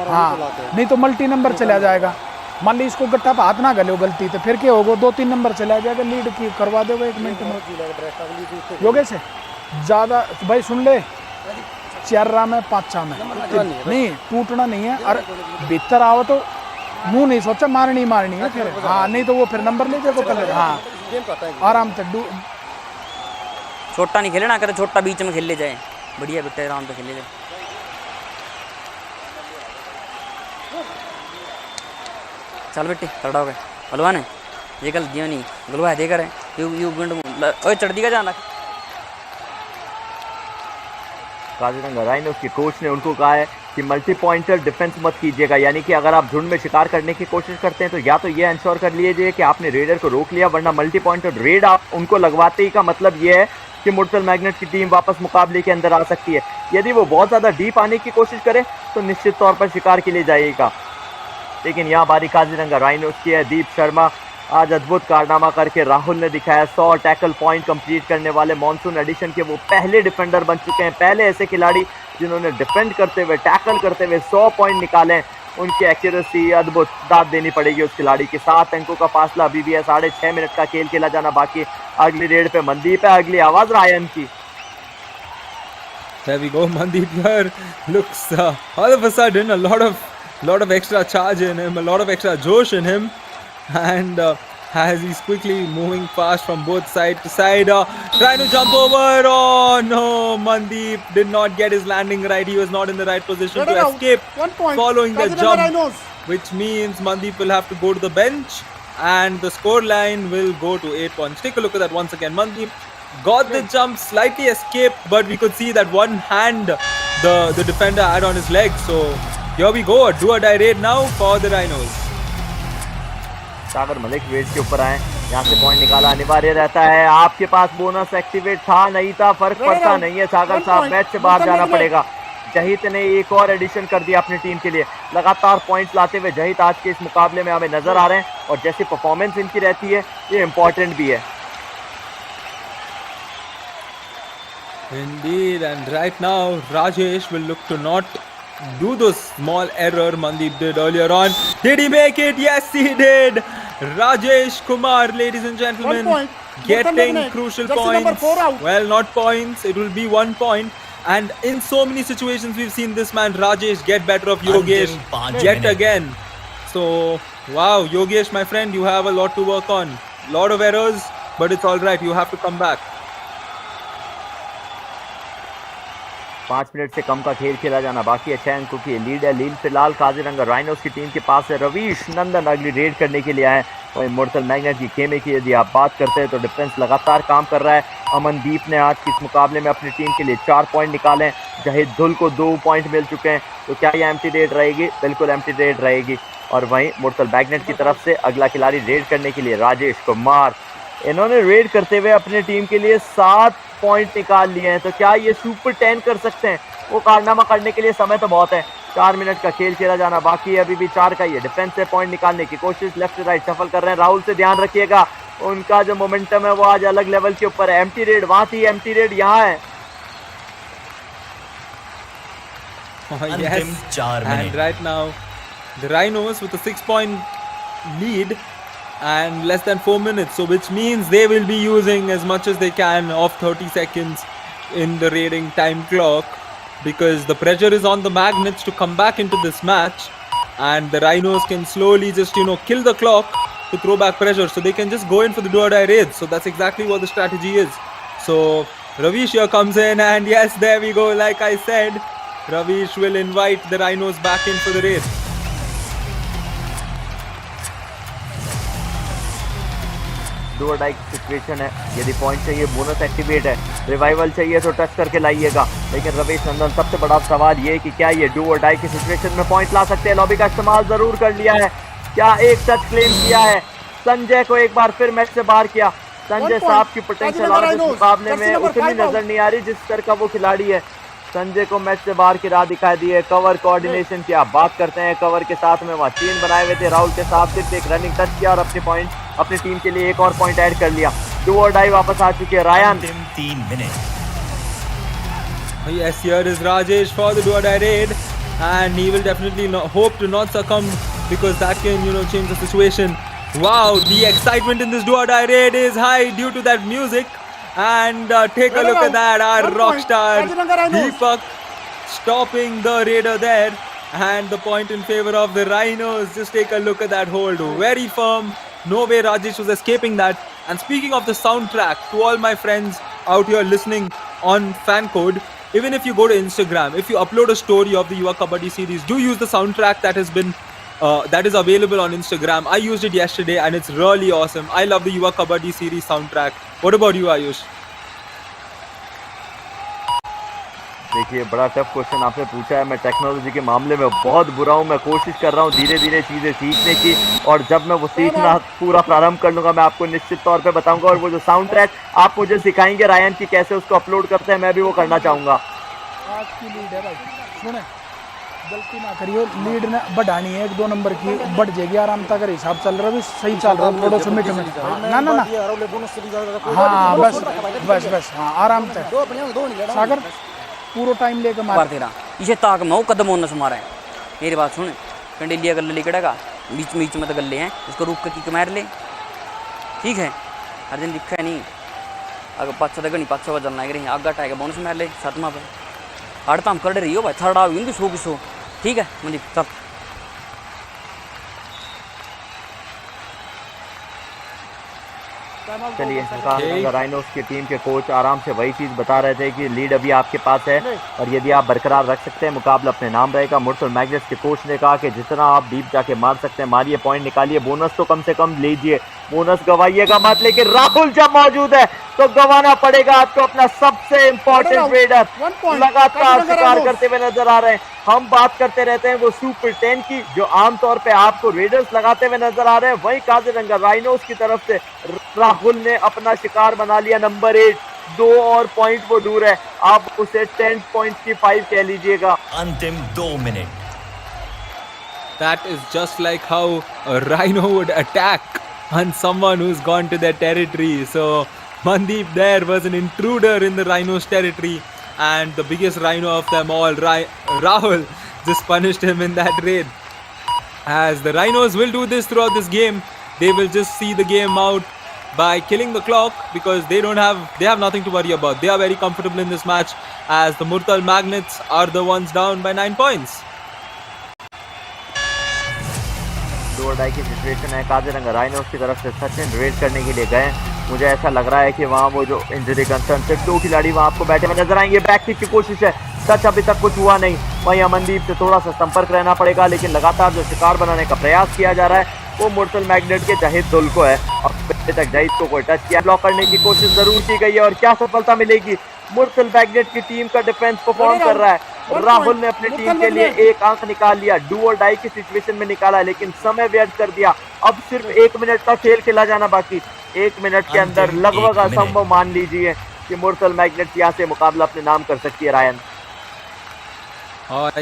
हाँ, नहीं तो मल्टी नंबर चला जाएगा। मान ली इसको गट्टा पे हाथ ना गले गलती, तो फिर क्या होगा? 2-3 नंबर चला जाएगा। लीड की करवा दोगे 1 मिनट में। योगेश ज्यादा भाई सुन ले, 4 में 5 में नहीं टूटना नहीं है। और भीतर आओ तो मुंह नहीं सोचा मारनी है फिर। हाँ, नहीं तो वो फिर नंबर ले जाएगा पहले। हाँ, आराम से छोटा नहीं खेलना, कहते छोटा बीच में खेल ले जाए। बढ़िया बेटे, आराम से खेल ले जाए। चल बेटे, खड़ा हो गए हलवा ने ये कल दिया नहीं गुलवा देकर है यू गुंड ओए चढ़ दी का जाना। काजीरंगा राइनोस के कोच ने उनको कहा है कि मल्टी पॉइंटर डिफेंस मत कीजिएगा, यानी कि अगर आप झुंड में शिकार करने की कोशिश करते हैं तो या तो ये इंश्योर कर लीजिए कि आपने रेडर को रोक लिया, वरना मल्टी पॉइंटर रेड आप उनको लगवाते ही का मतलब ये है कि मुर्तल मैग्नेट की टीम वापस मुकाबले के अंदर आ सकती है। यदि वो बहुत ज़्यादा डीप आने की कोशिश करे तो निश्चित तौर पर शिकार के लिए जाइएगा। लेकिन यहाँ बारी काजीरंगा राइनोस की है। दीप शर्मा आज अद्भुत कारनामा करके राहुल ने दिखाया। 100 टैकल पॉइंट कंप्लीट करने वाले मॉनसून एडिशन के वो पहले डिफेंडर बन चुके हैं, पहले ऐसे खिलाड़ी जिन्होंने डिफेंड करते हुए, टैकल करते हुए 100 पॉइंट निकाले। उनकी एक्यूरेसी अद्भुत, दाद देनी पड़ेगी उस खिलाड़ी के। 7 अंकों का फासला अभी भी है, 6.5 मिनट का खेल खेला जाना बाकी। अगली रेड पे मनदीप है, अगली आवाज रायन की। There we go, Mandeep here looks all of a sudden a lot of extra charge in him, a lot of extra josh in him, and as he's quickly moving fast from both side to side, trying to jump over. Oh no, Mandeep did not get his landing right. He was not in the right position to escape following the jump, which means Mandeep will have to go to the bench, and the score line will go to 8 points. Take a look at that once again. Mandeep got the jump, slightly escaped, but we could see that one hand the defender had on his leg. So here we go, a do or die raid now for the Rhinos. Sagar Malik weight के ऊपर आए, यहाँ से point निकाला अनिवार्य रहता है। आपके पास बोनस एक्टिवेट था नहीं था, फर्क पड़ता नहीं है। सागर साहब मैच से बाहर जाना पड़ेगा। जहित ने एक और एडिशन कर दिया अपनी टीम के लिए, लगातार पॉइंट्स लाते हुए जहित आज के इस मुकाबले में हमें नजर आ रहे हैं, और जैसी परफॉर्मेंस इनकी रहती है ये इंपॉर्टेंट भी है। Indeed, and right now Rajesh will look to not do those small error Mandeep did earlier on. Did he make it? Yes, he did. Rajesh Kumar, ladies and gentlemen, getting crucial points. Well, not points, it will be 1 point. And in so many situations we've seen this man Rajesh get better of Yogesh yet again. So, wow, Yogesh, my friend, you have a lot to work on. Lot of errors, but it's all right. You have to come back. 5 minute से कम का खेल खेला जाना बाकी है। 6 अंकों की lead है। लीड फिलहाल काजीरंगा राइनोस की टीम के पास है। रवीश नंदन अगली रेड करने के लिए आए। वहीं मुर्तल मैग्नेट की खेमे की यदि आप बात करते हैं तो डिफेंस लगातार काम कर रहा है। अमनदीप ने आज के इस मुकाबले में अपनी टीम के लिए 4 पॉइंट निकाले। जहिद धुल को 2 पॉइंट मिल चुके हैं। तो क्या ये एम्प्टी रेड रहेगी? बिल्कुल एम्प्टी रेड रहेगी। और वहीं मुर्तल मैग्नेट की तरफ से अगला खिलाड़ी रेड करने के लिए राजेश कुमार। इन्होंने रेड करते हुए अपनी टीम के लिए 7 पॉइंट निकाल लिए हैं। तो क्या ये सुपर 10 कर सकते हैं? वो कारनामा करने के लिए समय तो बहुत है। 4 मिनट का खेल खेला जाना बाकी है। अभी भी 4 का ही है। डिफेंस से पॉइंट निकालने की कोशिश, लेफ्ट से राइट शफल कर रहे हैं। राहुल से ध्यान रखिएगा, उनका जो मोमेंटम है वो आज अलग लेवल के ऊपर है। एम्प्टी रेड वहां थी, एम्प्टी रेड यहाँ है। Yes, and right now the Rhinos with a 6-point lead and less than 4 minutes, so which means they will be using as much as they can of 30 seconds in the raiding time clock, because the pressure is on the Magnets to come back into this match, and the Rhinos can slowly just kill the clock to throw back pressure, so they can just go in for the do or die raids. So that's exactly what the strategy is. So Ravish here comes in, and yes, there we go. Like I said, Ravish will invite the Rhinos back in for the raid. Do और die की situation है। यदि point चाहिए, bonus activate है, revival चाहिए तो touch करके लाइएगा। लेकिन रवीश नंदन, सबसे बड़ा सवाल ये कि क्या ये डू और डाई की सिचुएशन में पॉइंट ला सकते हैं? लॉबी का इस्तेमाल जरूर कर लिया है। क्या एक टच क्लेम किया है? संजय को एक बार फिर मैच से बाहर किया। संजय साहब की पोटेंशियल आज इस मुकाबले में उतनी नजर नहीं आ रही जिस तरह का वो खिलाड़ी है। संजय को मैच से बाहर की राह दिखाई दी है। कवर कोऑर्डिनेशन की आप बात करते हैं, कवर के साथ में वहाँ चीन बनाए हुए थे। राहुल के साथ सिर्फ एक रनिंग टच किया और अपनी टीम के लिए एक और पॉइंट ऐड कर लिया। डू और डाई वापस आ चुके हैं। Ryan 3 minute. Yes, here is Rajesh for the do or die raid, and he will definitely hope to not succumb, because that can change the situation. Wow, the excitement in this do or die raid is high due to that music. And take a look at that, our rock star Deepak stopping the raider there, and the point in favor of the Rhinos. Just take a look at that hold, very firm. No way Rajesh was escaping that. And speaking of the soundtrack, to all my friends out here listening on fan code, even if you go to Instagram, if you upload a story of the Yuva Kabaddi series, do use the soundtrack that has been that is available on Instagram. I used it yesterday and it's really awesome. I love the Yuva Kabaddi series soundtrack. What about you, Ayush? देखिए, बड़ा tough question आपने पूछा है। मैं technology के मामले में बहुत बुरा हूँ। मैं कोशिश कर रहा हूँ धीरे धीरे चीज़ें सीखने की, और जब मैं वो सीखना पूरा प्रारंभ कर लूँगा मैं आपको निश्चित तौर पे बताऊँगा। और वो जो साउंड ट्रैक आप मुझे सिखाएंगे रायन की कैसे उसको अपलोड करते हैं, मैं भी वो करना चाहूँगा। आज की लीड है भाई, सुने गलती ना करियो, लीड ने बढ़ानी है 1-2 नंबर की, बढ़ जाएगी आराम तक, हिसाब चल रहा है, अभी सही चल रहा है, थोड़ा सा मिट ना ना ना, हाँ बस हाँ आराम से सागर पूरा टाइम लेकर मार तेरा इसे ताक में कदम होना से मारा है। मेरी बात सुन, कंडेलिया गले लिकड़ेगा बीच में तो गले हैं, उसको रुक के मार ले, ठीक है। अर्जुन लिखा है नहीं, अगर 5 तक नहीं 5 बजन लग रही आगे टाइगर बोनस मार ले 7वां पे हड़ता हम कर रही हो भाई, थर्ड आओ इनकी 100 की 100, ठीक है मुझे चल। चलिए, काजीरंगा राइनोस की टीम के कोच आराम से वही चीज बता रहे थे कि लीड अभी आपके पास है और यदि आप बरकरार रख सकते हैं मुकाबला अपने नाम रहेगा। मुर्तल मैग्नेट्स के कोच ने कहा कि जितना आप डीप जाके मार सकते हैं मारिए, पॉइंट निकालिए, बोनस तो कम से कम लीजिए, बोनस गवाइएगा मत, लेकिन राहुल जब मौजूद है तो गवाना पड़ेगा आपको अपना सबसे इंपॉर्टेंट रेडर, लगातार शिकार करते हुए नजर आ रहे हैं। हम बात करते रहते हैं वो सुपर 10 की जो आमतौर पे आपको रेडर्स लगाते हुए नजर आ रहे हैं, वहीं काजीरंगा राइनोस की तरफ से राहुल ने अपना शिकार बना लिया नंबर 8, 2 और पॉइंट वो दूर है, आप उसे 10 पॉइंट की 5 कह लीजिएगा। अंतिम 2 minute. That is just like how a rhino would attack on someone who's gone to their territory. So Mandeep there was an intruder in the rhino's territory, and the biggest rhino of them all, Rahul, just punished him in that raid. As the rhinos will do this throughout this game, they will just see the game out by killing the clock because they have nothing to worry about. They are very comfortable in this match as the Murthal Magnets are the ones down by 9 points. दो और die की situation है, Kaziranga rhinos की तरफ से Sachin red करने के लिए गए, मुझे ऐसा लग रहा है कि वहाँ वो जो इंजरी कंसर्न से 2 खिलाड़ी वहाँ आपको बैठे हुए नजर आएंगे। बैक किक की कोशिश है, सच अभी तक कुछ हुआ नहीं, वहीं अमनदीप से थोड़ा सा संपर्क रहना पड़ेगा, लेकिन लगातार जो शिकार बनाने का प्रयास किया जा रहा है वो मुर्तल मैग्नेट के जाहिद दुल को है। अब तक जाहिद को कोई टच किया, ब्लॉक करने की कोशिश जरूर की गई है और क्या सफलता मिलेगी, मुर्तल मैग्नेट की टीम का डिफेंस परफॉर्म कर रहा है। राहुल ने अपनी टीम के लिए 1 अंक निकाल लिया, डू और डाई की सिचुएशन में निकाला, लेकिन समय व्यर्थ कर दिया। अब सिर्फ 1 मिनट का खेल खेला जाना बाकी, 1 मिनट के अंदर लगभग असंभव मान लीजिए कि मुर्तल मैग्नेट यहाँ से मुकाबला अपने नाम कर सकती है। Ryan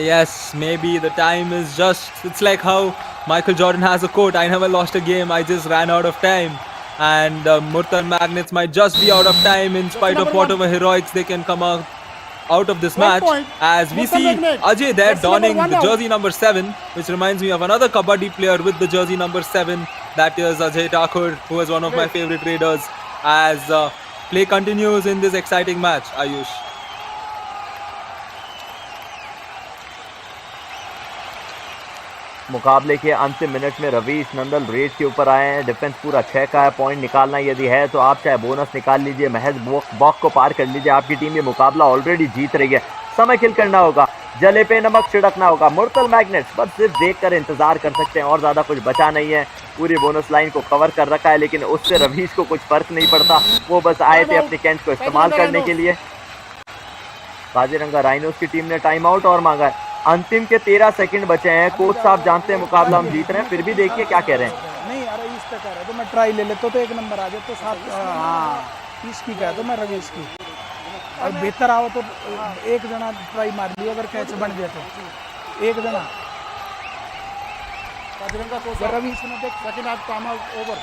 Yes, maybe the time is just, it's like how Michael Jordan has a quote, I never lost a game, I just ran out of time. And Murthal Magnets might just be out of time in spite of whatever heroics they can come out of this match. As we see Ajay there donning the jersey number 7, which reminds me of another Kabaddi player with the jersey number 7, that is Ajay Thakur, who was one of my favorite raiders. As play continues in this exciting match, Ayush. मुकाबले के अंतिम minute में Ravish Nandal red के ऊपर आए हैं, defence पूरा 6 का है, पॉइंट निकालना यदि है तो आप चाहे बोनस निकाल लीजिए, महज बॉक को पार कर लीजिए, आपकी टीम ये मुकाबला ऑलरेडी जीत रही है। समय किल करना होगा, जले पे नमक छिड़कना होगा। मुर्तल मैग्नेट्स बस सिर्फ देखकर इंतजार कर सकते हैं और ज्यादा कुछ बचा नहीं है, पूरी बोनस लाइन को कवर कर रखा है, लेकिन उससे रवीश को कुछ फर्क नहीं पड़ता, वो बस आए थे अपनी कैंच को इस्तेमाल करने के लिए। काजीरंगा राइनोस की टीम ने टाइम आउट और मांगा है, अंतिम के 13 सेकंड बचे हैं, कोच साहब जानते हैं मुकाबला हम जीत रहे हैं, फिर भी देखिए क्या कह रहे हैं। नहीं अरे इस पे कह रहा है तो मैं ट्राई ले लेता तो 1 नंबर आ जाए तो 7, हाँ इसकी कह तो मैं रवीश की, और बेहतर आओ तो 1 जना ट्राई मार लियो अगर कैच बन गया तो 1 जना। काजीरंगा को रवीश ने देख second half time out over.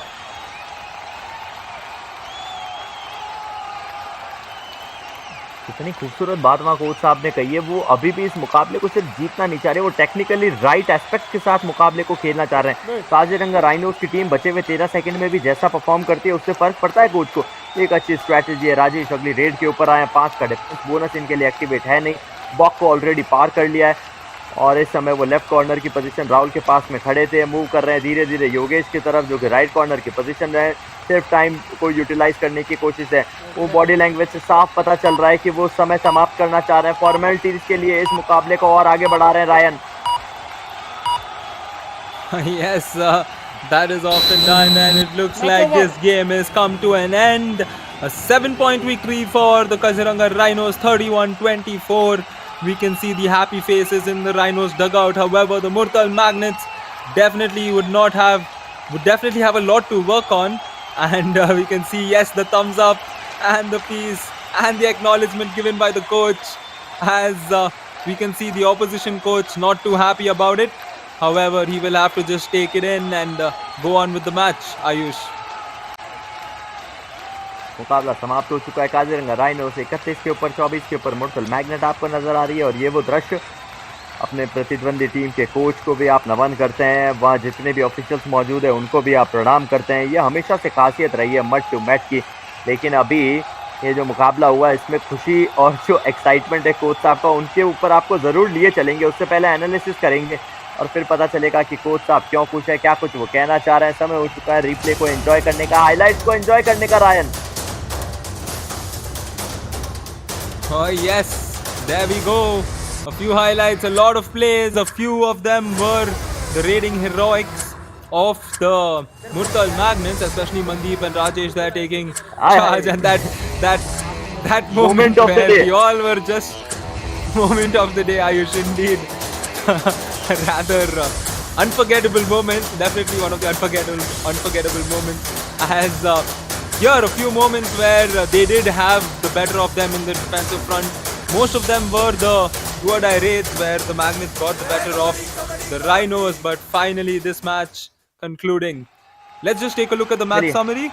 कितनी खूबसूरत बात वहाँ कोच साहब ने कही है, वो अभी भी इस मुकाबले को सिर्फ जीतना नहीं चाह रहे, वो टेक्निकली राइट एस्पेक्ट के साथ मुकाबले को खेलना चाह रहे हैं। काजीरंगा राइनोस की टीम बचे हुए 13 सेकंड में भी जैसा परफॉर्म करती है उससे फर्क पड़ता है कोच को, एक अच्छी स्ट्रैटेजी है। राजेश अगली रेड के ऊपर आए, 5 का डिफेंस बोनस इनके लिए एक्टिवेट है नहीं, बॉक को ऑलरेडी पार कर लिया है और इस समय वो लेफ्ट कॉर्नर की पोजीशन राहुल के पास में खड़े थे, मूव कर रहे हैं धीरे धीरे योगेश की तरफ जो कि राइट कॉर्नर की पोजीशन है, सिर्फ टाइम को यूटिलाइज करने की कोशिश है। वो बॉडी लैंग्वेज से साफ पता चल रहा है कि वो समय समाप्त करना चाह रहे हैं, फॉर्मेलिटीज के लिए इस मुकाबले को और आगे बढ़ा रहे हैं। Ryan Yes, that is often done and it looks like this game has come to an end. A 7-point victory for the Kaziranga Rhinos, 31-24. We can see the happy faces in the Rhinos dugout. However, the Murthal Magnets definitely would definitely have a lot to work on. And we can see, yes, the thumbs up and the peace and the acknowledgement given by the coach as we can see the opposition coach not too happy about it. However, he will have to just take it in and go on with the match. Ayush. मुकाबला समाप्त हो चुका है। Kaziranga rhinos 31 के ऊपर 24 के ऊपर मुर्तल magnet आपको नजर आ रही है। और ये वो दृश्य, अपने प्रतिद्वंदी टीम के कोच को भी आप नमन करते हैं, वहाँ जितने भी ऑफिशियल्स मौजूद हैं उनको भी आप प्रणाम करते हैं। ये हमेशा से खासियत रही है मट टू मैट की। लेकिन अभी ये जो मुकाबला हुआ इसमें खुशी और जो एक्साइटमेंट है कोच साहब का, उनके ऊपर आपको ज़रूर लिए चलेंगे। उससे पहले एनालिसिस करेंगे और फिर पता चलेगा कि कोच साहब क्यों खुश है, क्या कुछ वो कहना चाह रहे हैं। समय हो चुका है रिप्ले को एंजॉय करने का, हाईलाइट्स को एंजॉय करने का। Ryan, Oh yes, there we go. A few highlights, a lot of plays. A few of them were the raiding heroics of the Murthal Magnets, especially Mandeep and Rajesh. They're taking charge, and that moment of the where day. we all were just moment of the day. Ayush, indeed, rather unforgettable moment. Definitely one of the unforgettable moments. As here, a few moments where they did have the better of them in the defensive front. Most of them were the do-or-die raids where the Magnets got the better of the Rhinos. But finally, this match concluding. Let's just take a look at the match summary.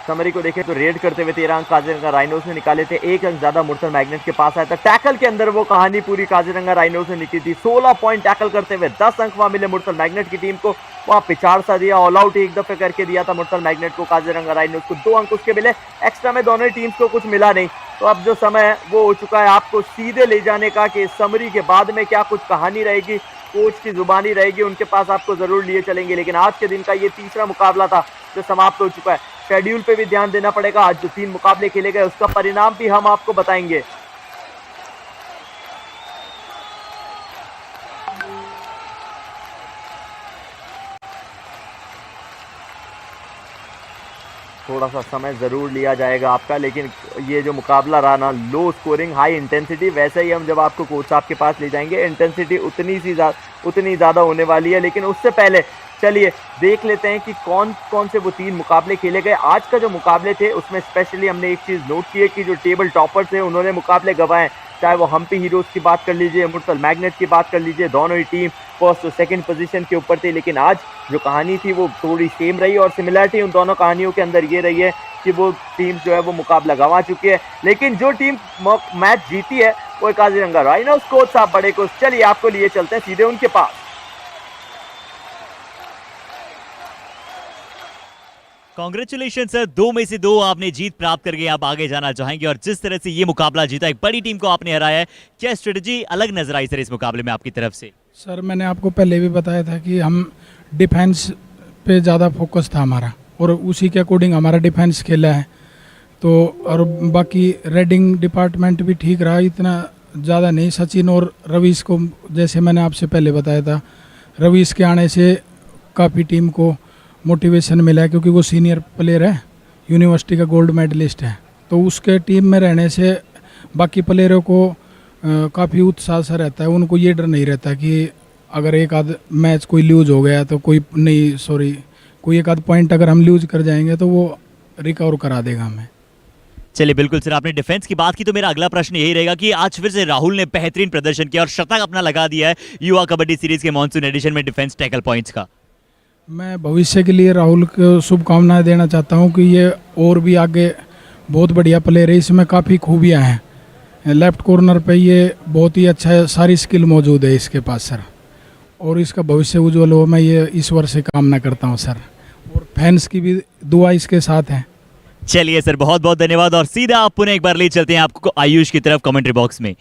Summary को देखें तो red करते हुए 13 अंक Kaziranga rhinos ने निकाले थे, 1 अंक ज्यादा मुर्तल मैग्नेट के पास आया था। टैकल के अंदर वो कहानी पूरी काजीरंगा राइनोस ने निकली थी। 16 पॉइंट टैकल करते हुए 10 अंक वहां मिले मुर्तल मैग्नेट की टीम को। वहां पिछाड़ सा दिया, ऑल आउट एक दफे करके दिया था मुर्तल मैग्नेट को। काजीरंगा राइनोस को 2 अंक उसके मिले, एक्स्ट्रा में दोनों ही टीम्स को कुछ मिला नहीं। तो अब जो समय है वो हो चुका है आपको सीधे ले जाने का कि समरी के बाद में क्या कुछ कहानी रहेगी, कोच की जुबानी रहेगी, उनके पास आपको जरूर लिए चलेंगे। लेकिन आज के दिन का ये तीसरा मुकाबला था जो समाप्त हो चुका है। शेड्यूल पे भी ध्यान देना पड़ेगा। आज जो 3 मुकाबले खेले गए उसका परिणाम भी हम आपको बताएंगे। थोड़ा सा समय जरूर लिया जाएगा आपका, लेकिन ये जो मुकाबला रहा ना, लो स्कोरिंग हाई इंटेंसिटी, वैसे ही हम जब आपको कोच साहब के पास ले जाएंगे इंटेंसिटी उतनी ज़्यादा होने वाली है। लेकिन उससे पहले चलिए देख लेते हैं कि कौन कौन से वो 3 मुकाबले खेले गए। आज का जो मुकाबले थे उसमें स्पेशली हमने एक चीज़ नोट की है कि जो टेबल टॉपर थे उन्होंने मुकाबले गंवाए। चाहे वो हम्पी हीरोज़ की बात कर लीजिए, मुर्तल मैग्नेट की बात कर लीजिए, दोनों ही टीम फर्स्ट और सेकंड पोजीशन के ऊपर थी। लेकिन आज जो कहानी थी वो थोड़ी सेम रही और सिमिलरिटी उन दोनों कहानियों के अंदर ये रही है कि वो टीम जो है वो मुकाबला गंवा चुकी है। लेकिन जो टीम मैच जीती है वो काजीरंगा राइनोस। कोच साहब बड़े कोच, चलिए आपको लिए चलते हैं सीधे उनके पास। कांग्रेचुलेशन सर, 2 में से 2 आपने जीत प्राप्त करके आप आगे जाना चाहेंगे। और जिस तरह से ये मुकाबला जीता, एक बड़ी टीम को आपने हराया है, क्या स्ट्रेटजी अलग नजर आई सर इस मुकाबले में आपकी तरफ से? सर मैंने आपको पहले भी बताया था कि हम डिफेंस पे ज़्यादा फोकस था हमारा और उसी के अकॉर्डिंग हमारा डिफेंस खेला है। तो और बाकी रेडिंग डिपार्टमेंट भी ठीक रहा, इतना ज़्यादा नहीं। सचिन और रवीश को, जैसे मैंने आपसे पहले बताया था, रवीश के आने से काफ़ी टीम को मोटिवेशन मिला है क्योंकि वो सीनियर प्लेयर है, यूनिवर्सिटी का गोल्ड मेडलिस्ट है। तो उसके टीम में रहने से बाकी प्लेयरों को काफ़ी उत्साह सा रहता है। उनको ये डर नहीं रहता कि अगर एक आध मैच कोई लूज हो गया तो कोई एक आध पॉइंट अगर हम लूज कर जाएंगे तो वो रिकवर करा देगा हमें। चलिए बिल्कुल सर, आपने डिफेंस की बात की तो मेरा अगला प्रश्न यही रहेगा कि आज फिर से राहुल ने बेहतरीन प्रदर्शन किया और शतक अपना लगा दिया है युवा कबड्डी सीरीज के मॉनसून एडिशन में डिफेंस टैकल पॉइंट्स का। मैं भविष्य के लिए राहुल को शुभकामनाएं देना चाहता हूं कि ये और भी आगे बहुत बढ़िया प्लेयर है। इसमें काफ़ी खूबियां हैं। लेफ्ट कॉर्नर पे ये बहुत ही अच्छा है, सारी स्किल मौजूद है इसके पास सर, और इसका भविष्य उज्जवल हो, मैं ये ईश्वर से कामना करता हूं सर, और फैंस की भी दुआ इसके साथ है। चलिए सर, बहुत बहुत धन्यवाद। और सीधा आप पुनः एक बार ले चलते हैं आपको आयुष की तरफ कमेंट्री बॉक्स में।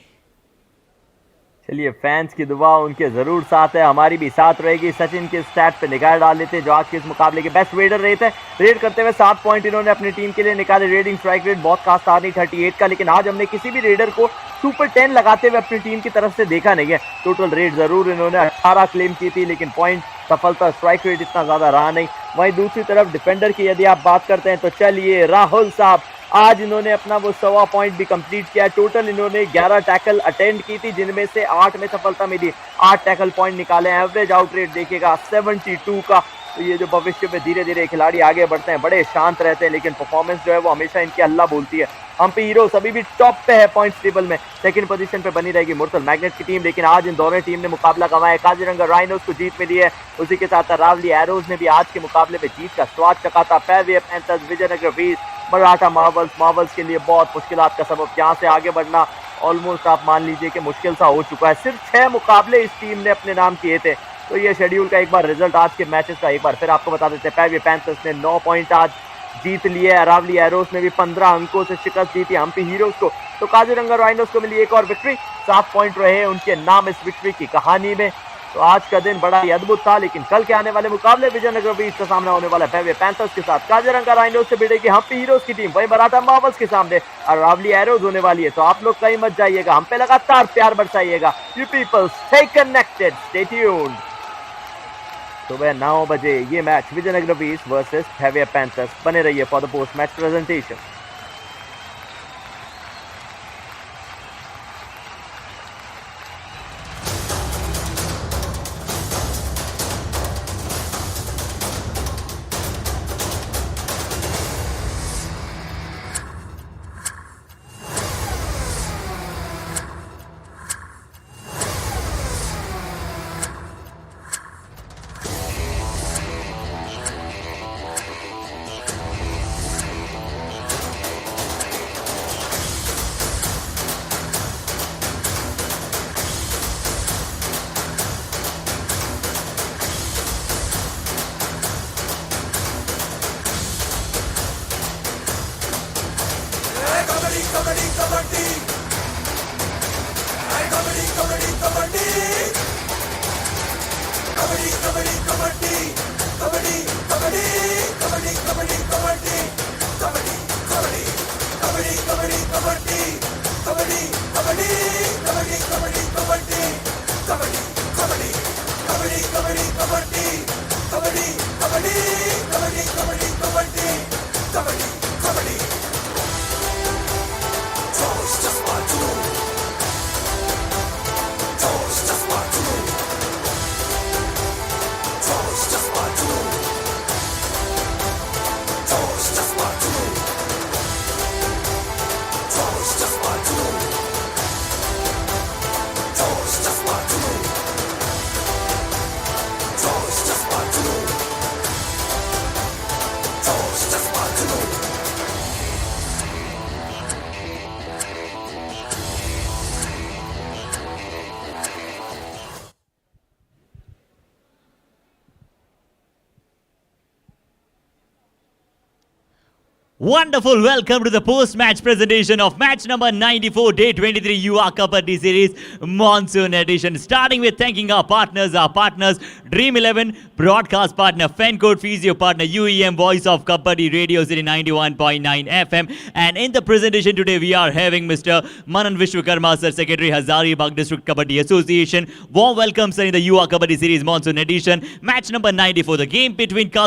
चलिए फैंस की दुआ उनके जरूर साथ है, हमारी भी साथ रहेगी। सचिन के स्टैट पे निगाह डाल लेते हैं जो आज के इस मुकाबले के बेस्ट रेडर रहे थे। रेड करते हुए 7 पॉइंट इन्होंने अपनी टीम के लिए निकाले। रेडिंग स्ट्राइक रेट बहुत खास था नहीं 38 का, लेकिन आज हमने किसी भी रेडर को सुपर 10 लगाते हुए अपनी टीम की तरफ से देखा नहीं है। टोटल रेड जरूर इन्होंने 18 क्लेम की थी, लेकिन पॉइंट सफलता स्ट्राइक रेट इतना ज्यादा रहा नहीं। वहीं दूसरी तरफ डिफेंडर की यदि आप बात करते हैं तो चलिए राहुल साहब, आज इन्होंने अपना वो 1.25 पॉइंट भी कंप्लीट किया। टोटल इन्होंने 11 टैकल अटेंड की थी, जिनमें से 8 में सफलता मिली, 8 टैकल पॉइंट निकाले। एवरेज आउट रेट देखिएगा 72 का, तो ये जो भविष्य में धीरे धीरे खिलाड़ी आगे बढ़ते हैं, बड़े शांत रहते हैं, लेकिन परफॉर्मेंस जो है वो हमेशा इनकी अल्लाह बोलती है। हम्पी हीरोज अभी भी टॉप पे है पॉइंट्स टेबल में, सेकंड पोजीशन पे बनी रहेगी मुरथल मैग्नेट्स की टीम, लेकिन आज इन दोनों टीम ने मुकाबला गंवाया। काजीरंगा राइनोस को जीत मिली है, उसी के साथ अरावली एरोज ने भी आज के मुकाबले में जीत का स्वाद चखा था। पैवे पैंथर्स, विजयनगर वीज, मराठा मार्वल्स के लिए बहुत मुश्किलात का सबब, यहाँ से आगे बढ़ना ऑलमोस्ट आप मान लीजिए कि मुश्किल सा हो चुका है। सिर्फ 6 मुकाबले इस टीम ने अपने नाम किए थे। तो ये शेड्यूल का एक बार रिजल्ट आज के मैचेस का एक बार फिर आपको बता देते हैं। पैवे पैंथर्स ने 9 पॉइंट आज जीत लिए, अरावली एरोस ने भी 15 अंकों से शिकस्त दी थी हम्पी हीरोज को। तो काजीरंगा राइनोस को मिली एक और विक्ट्री, 7 पॉइंट रहे उनके नाम इस विक्ट्री की कहानी में। तो आज का दिन बड़ा ही अद्भुत था, लेकिन कल के आने वाले मुकाबले विजयनगर वीज का सामना होने वाला है पैवे पैंथर्स के साथ। काजीरंगा राइनोस से भिड़ेगी हम्पी हीरोज की टीम, वही मराठा मार्वल्स के सामने अरावली एरोज होने वाली है। तो आप लोग कहीं मत जाइएगा, हम पे लगातार प्यार बरसाइएगा। You people stay connected, stay tuned. सुबह 9 बजे ये मैच विजयनगर वीज वर्सेस पैवे पैंथर्स। बने रहिए for the post match presentation. Wonderful. Welcome to the post-match presentation of match number 94, day 23, Yuva Kabaddi Series Monsoon edition. Starting with thanking our partners, Dream 11, broadcast partner, Fencode, physio partner, UEM, Voice of Kabaddi, Radio City 91.9 FM. And in the presentation today, we are having Mr. Manan Vishwakarma, Sir, Secretary, Hazaribagh District Kabaddi Association. Warm welcome, sir, in the Yuva Kabaddi Series Monsoon edition. Match number 94, the game between